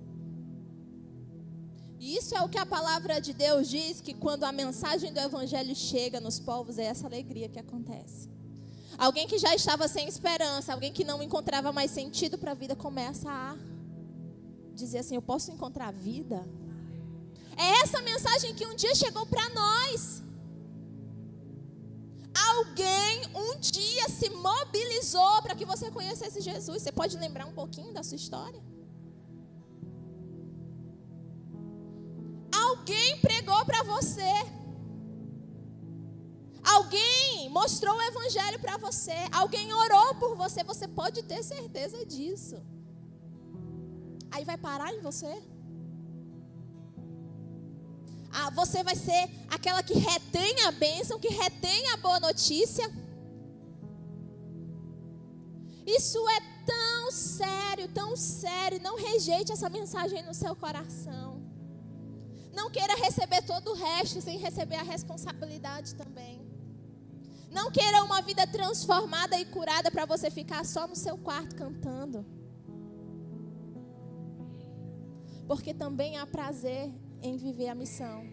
E isso é o que a palavra de Deus diz, que quando a mensagem do evangelho chega nos povos, é essa alegria que acontece. Alguém que já estava sem esperança, alguém que não encontrava mais sentido para a vida, começa a dizer assim, eu posso encontrar vida? É essa mensagem que um dia chegou para nós. Alguém um dia se mobilizou para que você conhecesse Jesus. Você pode lembrar um pouquinho da sua história? Alguém pregou para você. Alguém mostrou o evangelho para você. Alguém orou por você. Você pode ter certeza disso. Aí vai parar em você? Você vai ser aquela que retém a bênção, que retém a boa notícia. Isso é tão sério, tão sério. Não rejeite essa mensagem no seu coração. Não queira receber todo o resto sem receber a responsabilidade também. Não queira uma vida transformada e curada para você ficar só no seu quarto cantando. Porque também há prazer em viver a missão.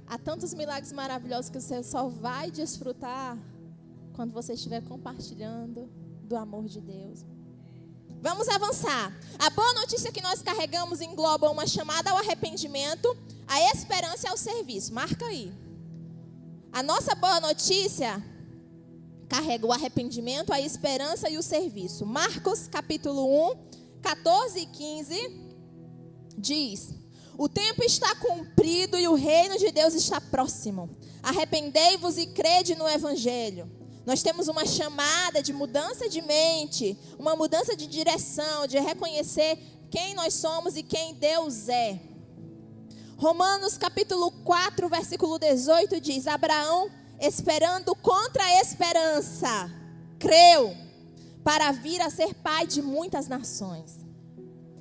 Há tantos milagres maravilhosos que você só vai desfrutar quando você estiver compartilhando do amor de Deus. Vamos avançar. A boa notícia que nós carregamos engloba uma chamada ao arrependimento, a esperança e ao serviço. Marca aí. A nossa boa notícia carrega o arrependimento, a esperança e o serviço. Marcos capítulo 1, 14 e 15 diz: o tempo está cumprido e o reino de Deus está próximo. Arrependei-vos e crede no evangelho. Nós temos uma chamada de mudança de mente, uma mudança de direção, de reconhecer quem nós somos e quem Deus é. Romanos capítulo 4, versículo 18 diz: Abraão, esperando contra a esperança, creu para vir a ser pai de muitas nações.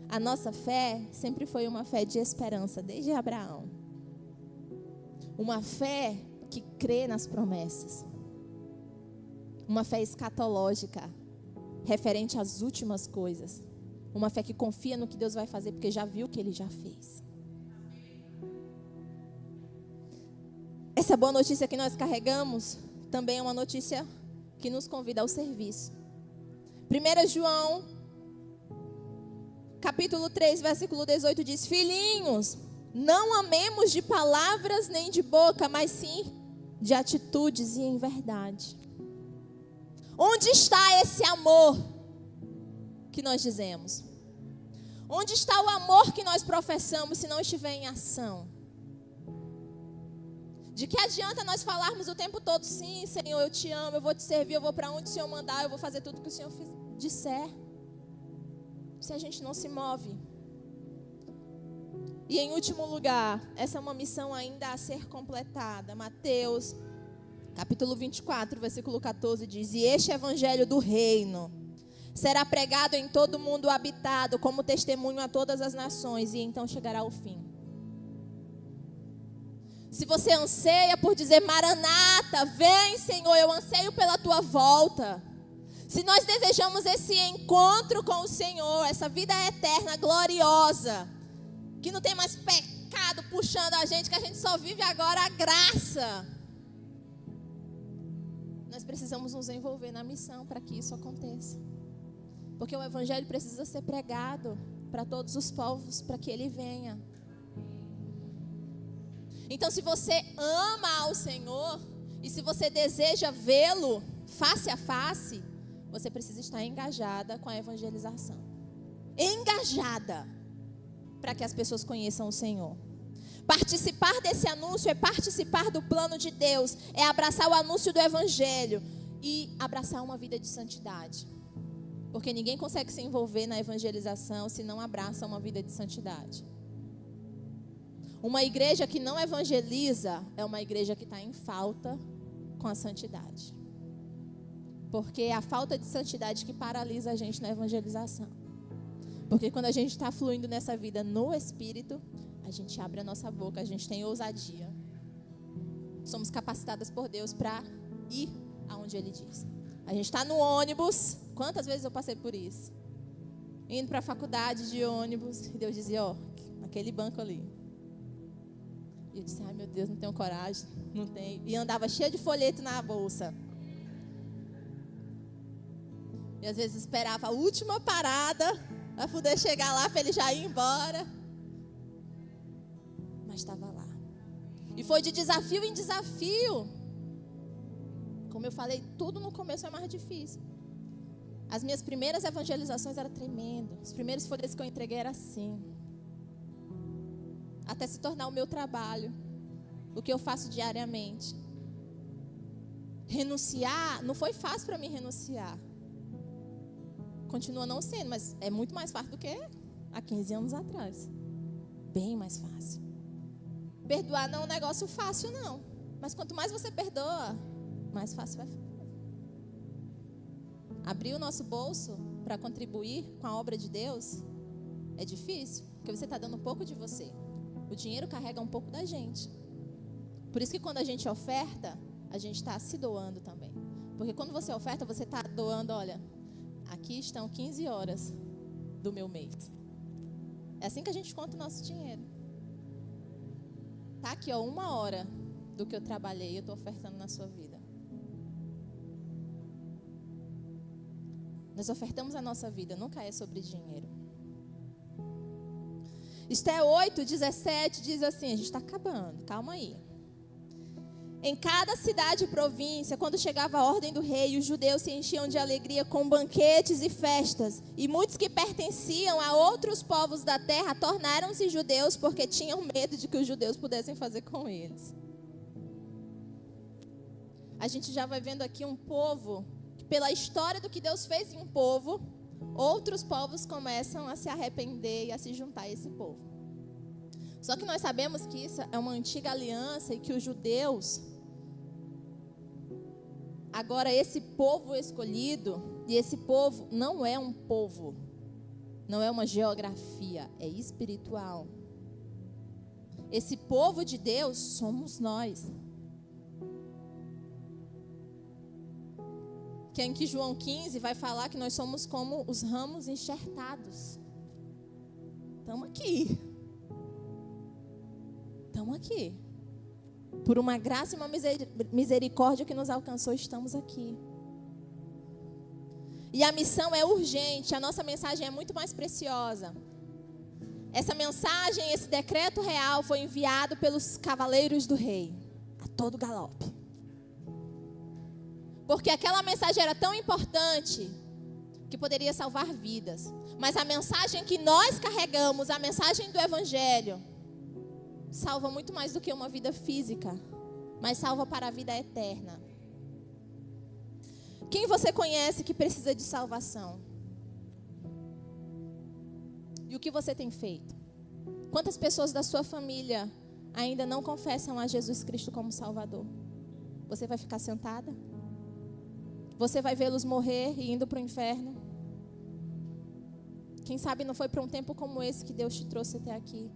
A nossa fé sempre foi uma fé de esperança, desde Abraão. Uma fé que crê nas promessas. Uma fé escatológica, referente às últimas coisas. Uma fé que confia no que Deus vai fazer, porque já viu o que Ele já fez. Essa boa notícia que nós carregamos também é uma notícia que nos convida ao serviço. 1 João, capítulo 3, versículo 18 diz: filhinhos, não amemos de palavras nem de boca, mas sim de atitudes e em verdade. Onde está esse amor que nós dizemos? Onde está o amor que nós professamos se não estiver em ação? De que adianta nós falarmos o tempo todo: sim, Senhor, eu te amo, eu vou te servir, eu vou para onde o Senhor mandar, eu vou fazer tudo que o Senhor disser, se a gente não se move? E em último lugar, essa é uma missão ainda a ser completada. Mateus capítulo 24, versículo 14 diz: e este evangelho do reino será pregado em todo o mundo habitado, como testemunho a todas as nações, e então chegará o fim. Se você anseia por dizer, Maranata, vem, Senhor, eu anseio pela tua volta. Se nós desejamos esse encontro com o Senhor, essa vida eterna, gloriosa, que não tem mais pecado puxando a gente, que a gente só vive agora a graça, nós precisamos nos envolver na missão para que isso aconteça. Porque o evangelho precisa ser pregado para todos os povos, para que ele venha. Então, se você ama ao Senhor e se você deseja vê-lo face a face, você precisa estar engajada com a evangelização. Engajada para que as pessoas conheçam o Senhor. Participar desse anúncio é participar do plano de Deus, é abraçar o anúncio do evangelho e abraçar uma vida de santidade. Porque ninguém consegue se envolver na evangelização se não abraça uma vida de santidade. Uma igreja que não evangeliza é uma igreja que está em falta com a santidade. Porque é a falta de santidade que paralisa a gente na evangelização. Porque quando a gente está fluindo nessa vida no Espírito, a gente abre a nossa boca, a gente tem ousadia. Somos capacitadas por Deus para ir aonde Ele diz. A gente está no ônibus. Quantas vezes eu passei por isso? Indo para a faculdade de ônibus. E Deus dizia, ó, aquele banco ali. E eu disse, ai meu Deus, não tenho coragem. Não tenho. E andava cheia de folheto na bolsa. E às vezes esperava a última parada para poder chegar lá para ele já ir embora. Mas estava lá. E foi de desafio em desafio. Como eu falei, tudo no começo é mais difícil. As minhas primeiras evangelizações eram tremendas. Os primeiros folhetos que eu entreguei eram assim. Até se tornar o meu trabalho. O que eu faço diariamente. Renunciar, não foi fácil para mim renunciar. Continua não sendo, mas é muito mais fácil do que há 15 anos atrás. Bem mais fácil. Perdoar não é um negócio fácil, não. Mas quanto mais você perdoa, mais fácil vai ficar. Abrir o nosso bolso para contribuir com a obra de Deus é difícil, porque você está dando um pouco de você. O dinheiro carrega um pouco da gente. Por isso que quando a gente oferta, a gente está se doando também. Porque quando você oferta, você está doando, olha, aqui estão 15 horas do meu mês. É assim que a gente conta o nosso dinheiro. Tá aqui, ó, 1 hora do que eu trabalhei, eu estou ofertando na sua vida. Nós ofertamos a nossa vida, nunca é sobre dinheiro. Esté 8:17 diz assim, a gente está acabando, calma aí. Em cada cidade e província, quando chegava a ordem do rei, os judeus se enchiam de alegria com banquetes e festas. E muitos que pertenciam a outros povos da terra tornaram-se judeus porque tinham medo de que os judeus pudessem fazer com eles. A gente já vai vendo aqui um povo, que pela história do que Deus fez em um povo, outros povos começam a se arrepender e a se juntar a esse povo. Só que nós sabemos que isso é uma antiga aliança e que os judeus... Agora, esse povo escolhido, e esse povo não é um povo, não é uma geografia, é espiritual. Esse povo de Deus somos nós. Que é em que João 15 vai falar que nós somos como os ramos enxertados. Estamos aqui. Estamos aqui. Por uma graça e uma misericórdia que nos alcançou, estamos aqui. E a missão é urgente, a nossa mensagem é muito mais preciosa. Essa mensagem, esse decreto real foi enviado pelos cavaleiros do rei, a todo galope. Porque aquela mensagem era tão importante que poderia salvar vidas. Mas a mensagem que nós carregamos, a mensagem do evangelho, salva muito mais do que uma vida física, mas salva para a vida eterna. Quem você conhece que precisa de salvação? E o que você tem feito? Quantas pessoas da sua família ainda não confessam a Jesus Cristo como Salvador? Você vai ficar sentada? Você vai vê-los morrer e indo para o inferno? Quem sabe não foi para um tempo como esse que Deus te trouxe até aqui?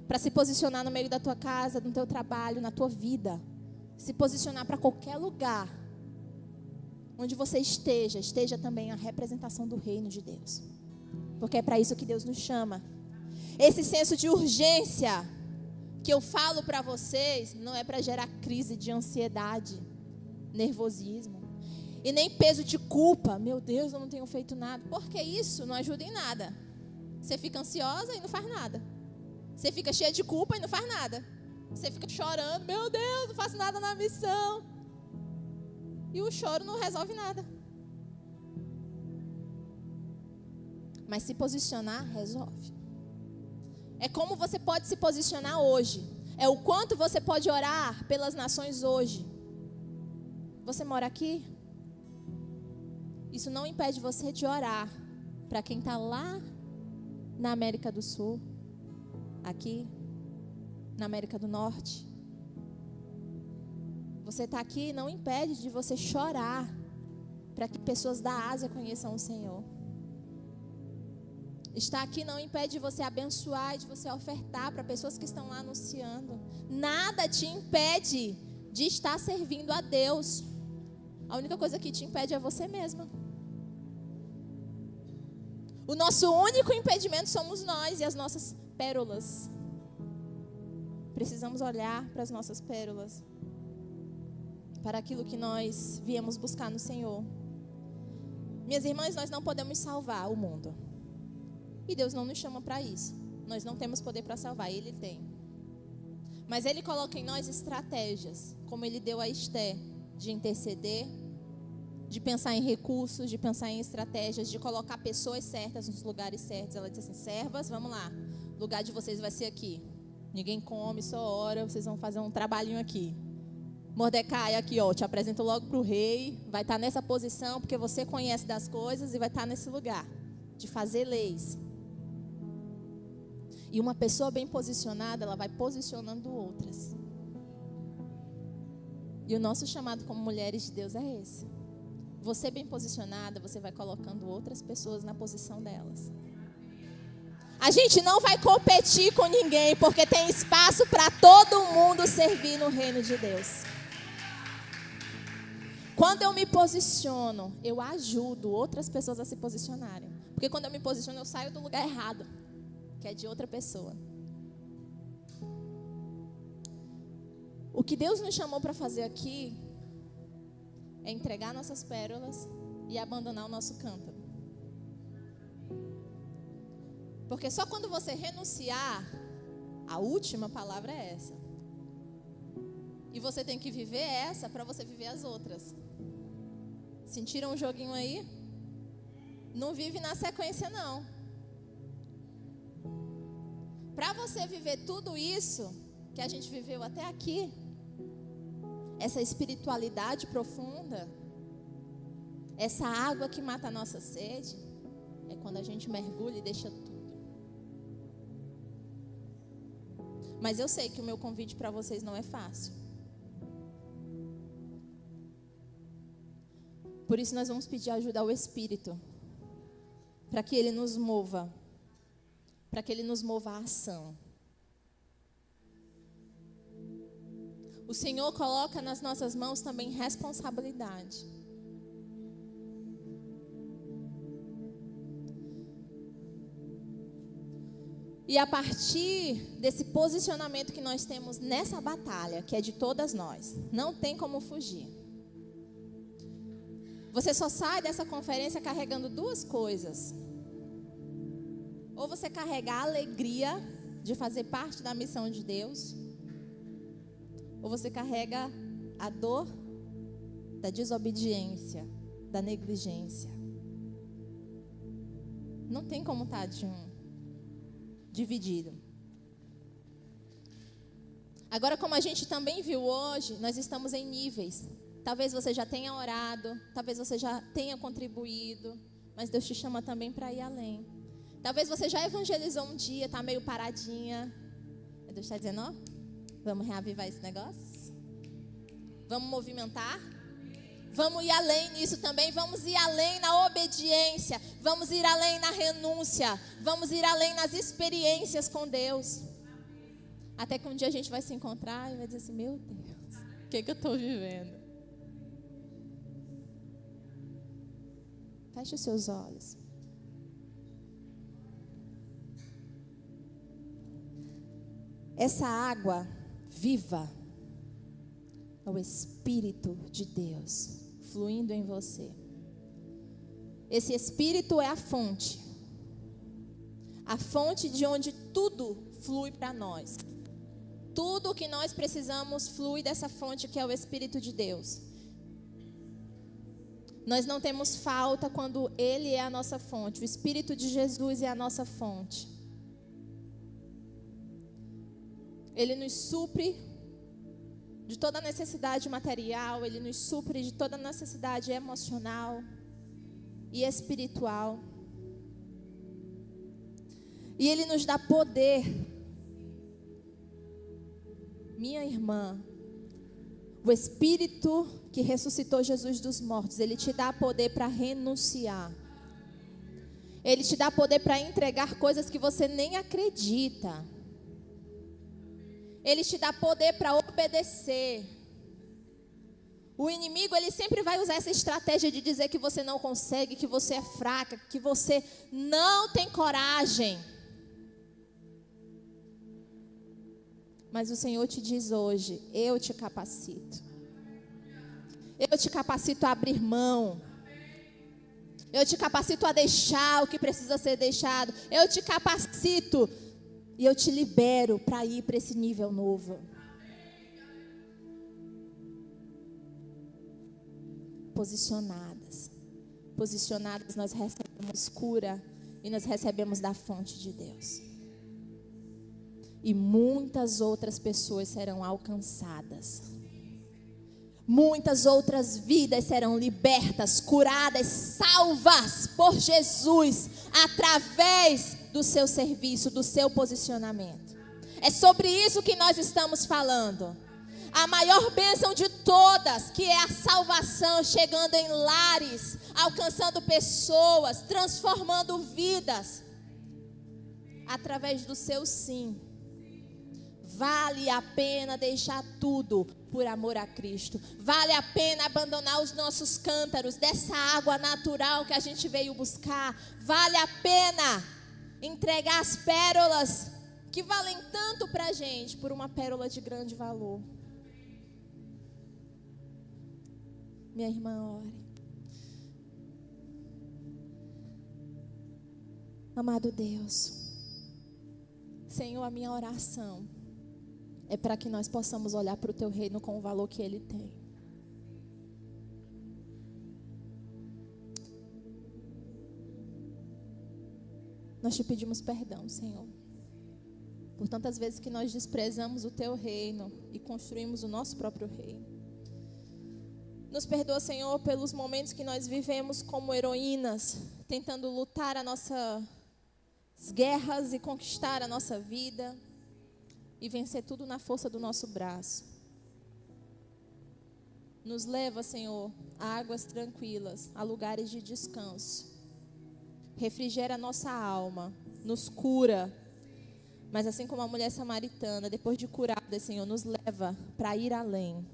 para se posicionar no meio da tua casa, no teu trabalho, na tua vida. Se posicionar para qualquer lugar. Onde você esteja também a representação do reino de Deus. Porque é para isso que Deus nos chama. Esse senso de urgência que eu falo para vocês não é para gerar crise de ansiedade, nervosismo e nem peso de culpa. Meu Deus, eu não tenho feito nada. Porque isso não ajuda em nada. Você fica ansiosa e não faz nada. Você fica cheia de culpa e não faz nada. Você fica chorando, meu Deus, não faço nada na missão. E o choro não resolve nada. Mas se posicionar, resolve. É como você pode se posicionar hoje. É o quanto você pode orar pelas nações hoje. Você mora aqui? Isso não impede você de orar para quem está lá na América do Sul, aqui, na América do Norte. Você está aqui, não impede de você chorar para que pessoas da Ásia conheçam o Senhor. Estar aqui não impede de você abençoar e de você ofertar para pessoas que estão lá anunciando. Nada te impede de estar servindo a Deus. A única coisa que te impede é você mesma. O nosso único impedimento somos nós e as nossas pérolas. Precisamos olhar para as nossas pérolas, para aquilo que nós viemos buscar no Senhor. Minhas irmãs, nós não podemos salvar o mundo. E Deus não nos chama para isso. Nós não temos poder para salvar, Ele tem. Mas Ele coloca em nós estratégias, como Ele deu a Esté, de interceder, de pensar em recursos, de pensar em estratégias, de colocar pessoas certas nos lugares certos. Ela disse assim: servas, vamos lá, o lugar de vocês vai ser aqui. Ninguém come, só ora, vocês vão fazer um trabalhinho aqui. Mordecai, aqui ó, te apresento logo para o rei, vai estar nessa posição, porque você conhece das coisas e vai estar nesse lugar, de fazer leis. E uma pessoa bem posicionada, ela vai posicionando outras. E o nosso chamado como mulheres de Deus é esse. Você bem posicionada, você vai colocando outras pessoas na posição delas. A gente não vai competir com ninguém, porque tem espaço para todo mundo servir no reino de Deus. Quando eu me posiciono, eu ajudo outras pessoas a se posicionarem. Porque quando eu me posiciono, eu saio do lugar errado, que é de outra pessoa. O que Deus nos chamou para fazer aqui é entregar nossas pérolas e abandonar o nosso cântaro. Porque só quando você renunciar, a última palavra é essa. E você tem que viver essa para você viver as outras. Sentiram um joguinho aí? Não vive na sequência, não. Para você viver tudo isso que a gente viveu até aqui, essa espiritualidade profunda, essa água que mata a nossa sede, é quando a gente mergulha e deixa tudo. Mas eu sei que o meu convite para vocês não é fácil. Por isso nós vamos pedir ajuda ao Espírito, para que Ele nos mova, para que Ele nos mova à ação. O Senhor coloca nas nossas mãos também responsabilidade. E a partir desse posicionamento que nós temos nessa batalha, que é de todas nós, não tem como fugir. Você só sai dessa conferência carregando duas coisas. Ou você carrega a alegria de fazer parte da missão de Deus, ou você carrega a dor da desobediência, da negligência. Não tem como estar dividido. Agora, como a gente também viu hoje, nós estamos em níveis. Talvez você já tenha orado, talvez você já tenha contribuído, mas Deus te chama também para ir além. Talvez você já evangelizou um dia, está meio paradinha. Deus está dizendo, ó, vamos reavivar esse negócio? Vamos movimentar? Vamos ir além nisso também, vamos ir além na obediência, vamos ir além na renúncia, vamos ir além nas experiências com Deus. Até que um dia a gente vai se encontrar e vai dizer assim, meu Deus, o que eu estou vivendo? Feche os seus olhos. Essa água viva é o Espírito de Deus fluindo em você. Esse Espírito é a fonte de onde tudo flui para nós. Tudo o que nós precisamos flui dessa fonte que é o Espírito de Deus. Nós não temos falta quando Ele é a nossa fonte. O Espírito de Jesus é a nossa fonte. Ele nos supre de toda necessidade material, Ele nos supre de toda necessidade emocional e espiritual. E Ele nos dá poder. Minha irmã, o Espírito que ressuscitou Jesus dos mortos, Ele te dá poder para renunciar. Ele te dá poder para entregar coisas que você nem acredita. Ele te dá poder para obedecer. O inimigo, ele sempre vai usar essa estratégia de dizer que você não consegue, que você é fraca, que você não tem coragem. Mas o Senhor te diz hoje, eu te capacito. Eu te capacito a abrir mão. Eu te capacito a deixar o que precisa ser deixado. Eu te capacito e eu te libero para ir para esse nível novo. Posicionadas nós recebemos cura e nós recebemos da fonte de Deus. E muitas outras pessoas serão alcançadas. Muitas outras vidas serão libertas, curadas, salvas por Jesus, através do seu serviço, do seu posicionamento. É sobre isso que nós estamos falando. A maior bênção de todas, que é a salvação, chegando em lares, alcançando pessoas, transformando vidas, através do seu sim. Vale a pena deixar tudo por amor a Cristo. Vale a pena abandonar os nossos cântaros dessa água natural que a gente veio buscar. Vale a pena entregar as pérolas que valem tanto para a gente por uma pérola de grande valor. Minha irmã, ore. Amado Deus, Senhor, a minha oração é para que nós possamos olhar para o Teu reino com o valor que Ele tem. Nós te pedimos perdão, Senhor, por tantas vezes que nós desprezamos o Teu reino e construímos o nosso próprio reino. Nos perdoa, Senhor, pelos momentos que nós vivemos como heroínas, tentando lutar as nossas guerras e conquistar a nossa vida e vencer tudo na força do nosso braço. Nos leva, Senhor, a águas tranquilas, a lugares de descanso. Refrigera a nossa alma, nos cura. Mas assim como a mulher samaritana, depois de curada, Senhor, nos leva para ir além.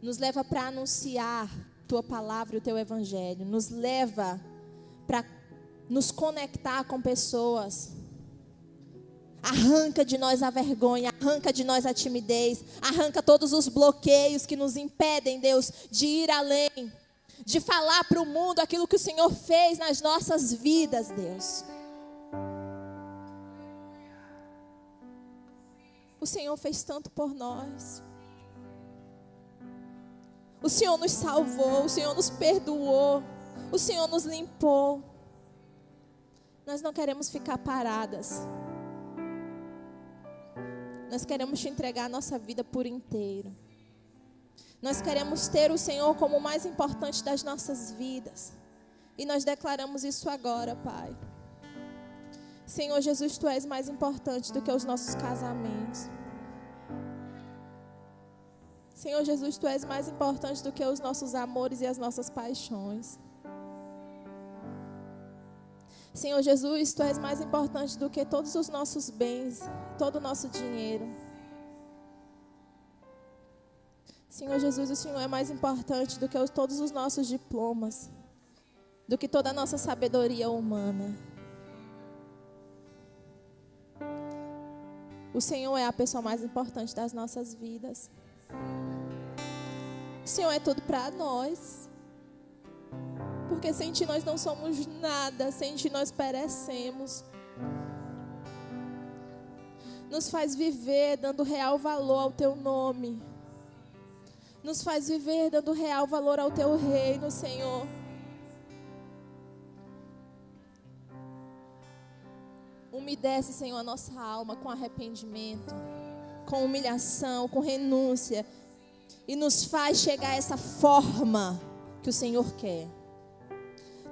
Nos leva para anunciar Tua palavra e o Teu evangelho. Nos leva para nos conectar com pessoas. Arranca de nós a vergonha, arranca de nós a timidez, arranca todos os bloqueios que nos impedem, Deus, de ir além, de falar para o mundo aquilo que o Senhor fez nas nossas vidas, Deus. O Senhor fez tanto por nós. O Senhor nos salvou, o Senhor nos perdoou, o Senhor nos limpou. Nós não queremos ficar paradas. Nós queremos te entregar a nossa vida por inteiro. Nós queremos ter o Senhor como o mais importante das nossas vidas. E nós declaramos isso agora, Pai. Senhor Jesus, Tu és mais importante do que os nossos casamentos. Senhor Jesus, Tu és mais importante do que os nossos amores e as nossas paixões. Senhor Jesus, Tu és mais importante do que todos os nossos bens, todo o nosso dinheiro. Senhor Jesus, o Senhor é mais importante do que todos os nossos diplomas, do que toda a nossa sabedoria humana. O Senhor é a pessoa mais importante das nossas vidas. O Senhor é tudo para nós. Porque sem Ti nós não somos nada, sem Ti nós perecemos. Nos faz viver dando real valor ao Teu nome. Nos faz viver dando real valor ao Teu reino, Senhor. Umedece, Senhor, a nossa alma com arrependimento, com humilhação, com renúncia. E nos faz chegar a essa forma que o Senhor quer.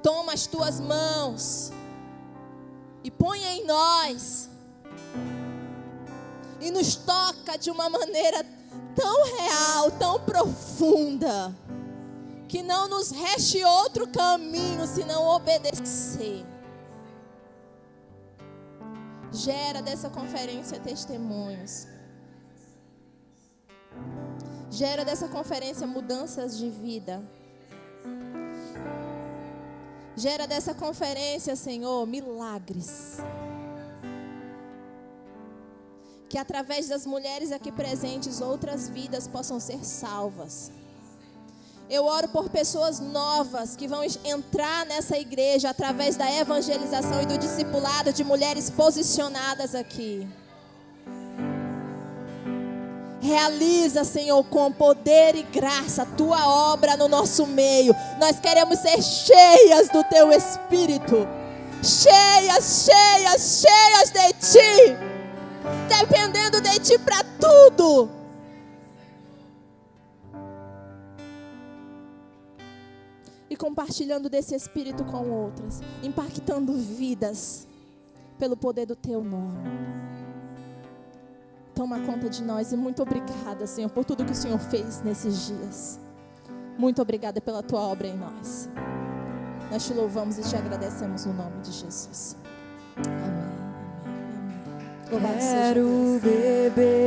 Toma as Tuas mãos e põe em nós. E nos toca de uma maneira tão real, tão profunda, que não nos reste outro caminho senão obedecer. Gera dessa conferência testemunhos. Gera dessa conferência mudanças de vida. Gera dessa conferência, Senhor, milagres. Que através das mulheres aqui presentes, outras vidas possam ser salvas. Eu oro por pessoas novas que vão entrar nessa igreja através da evangelização e do discipulado de mulheres posicionadas aqui. Realiza, Senhor, com poder e graça a Tua obra no nosso meio. Nós queremos ser cheias do Teu Espírito. Cheias, cheias, cheias de Ti. Dependendo de Ti para tudo. E compartilhando desse Espírito com outras. Impactando vidas pelo poder do Teu nome. Toma conta de nós e muito obrigada, Senhor, por tudo que o Senhor fez nesses dias. Muito obrigada pela Tua obra em nós. Nós Te louvamos e Te agradecemos no nome de Jesus. Amém. Amém. Amém. Louvado seja Deus. Quero beber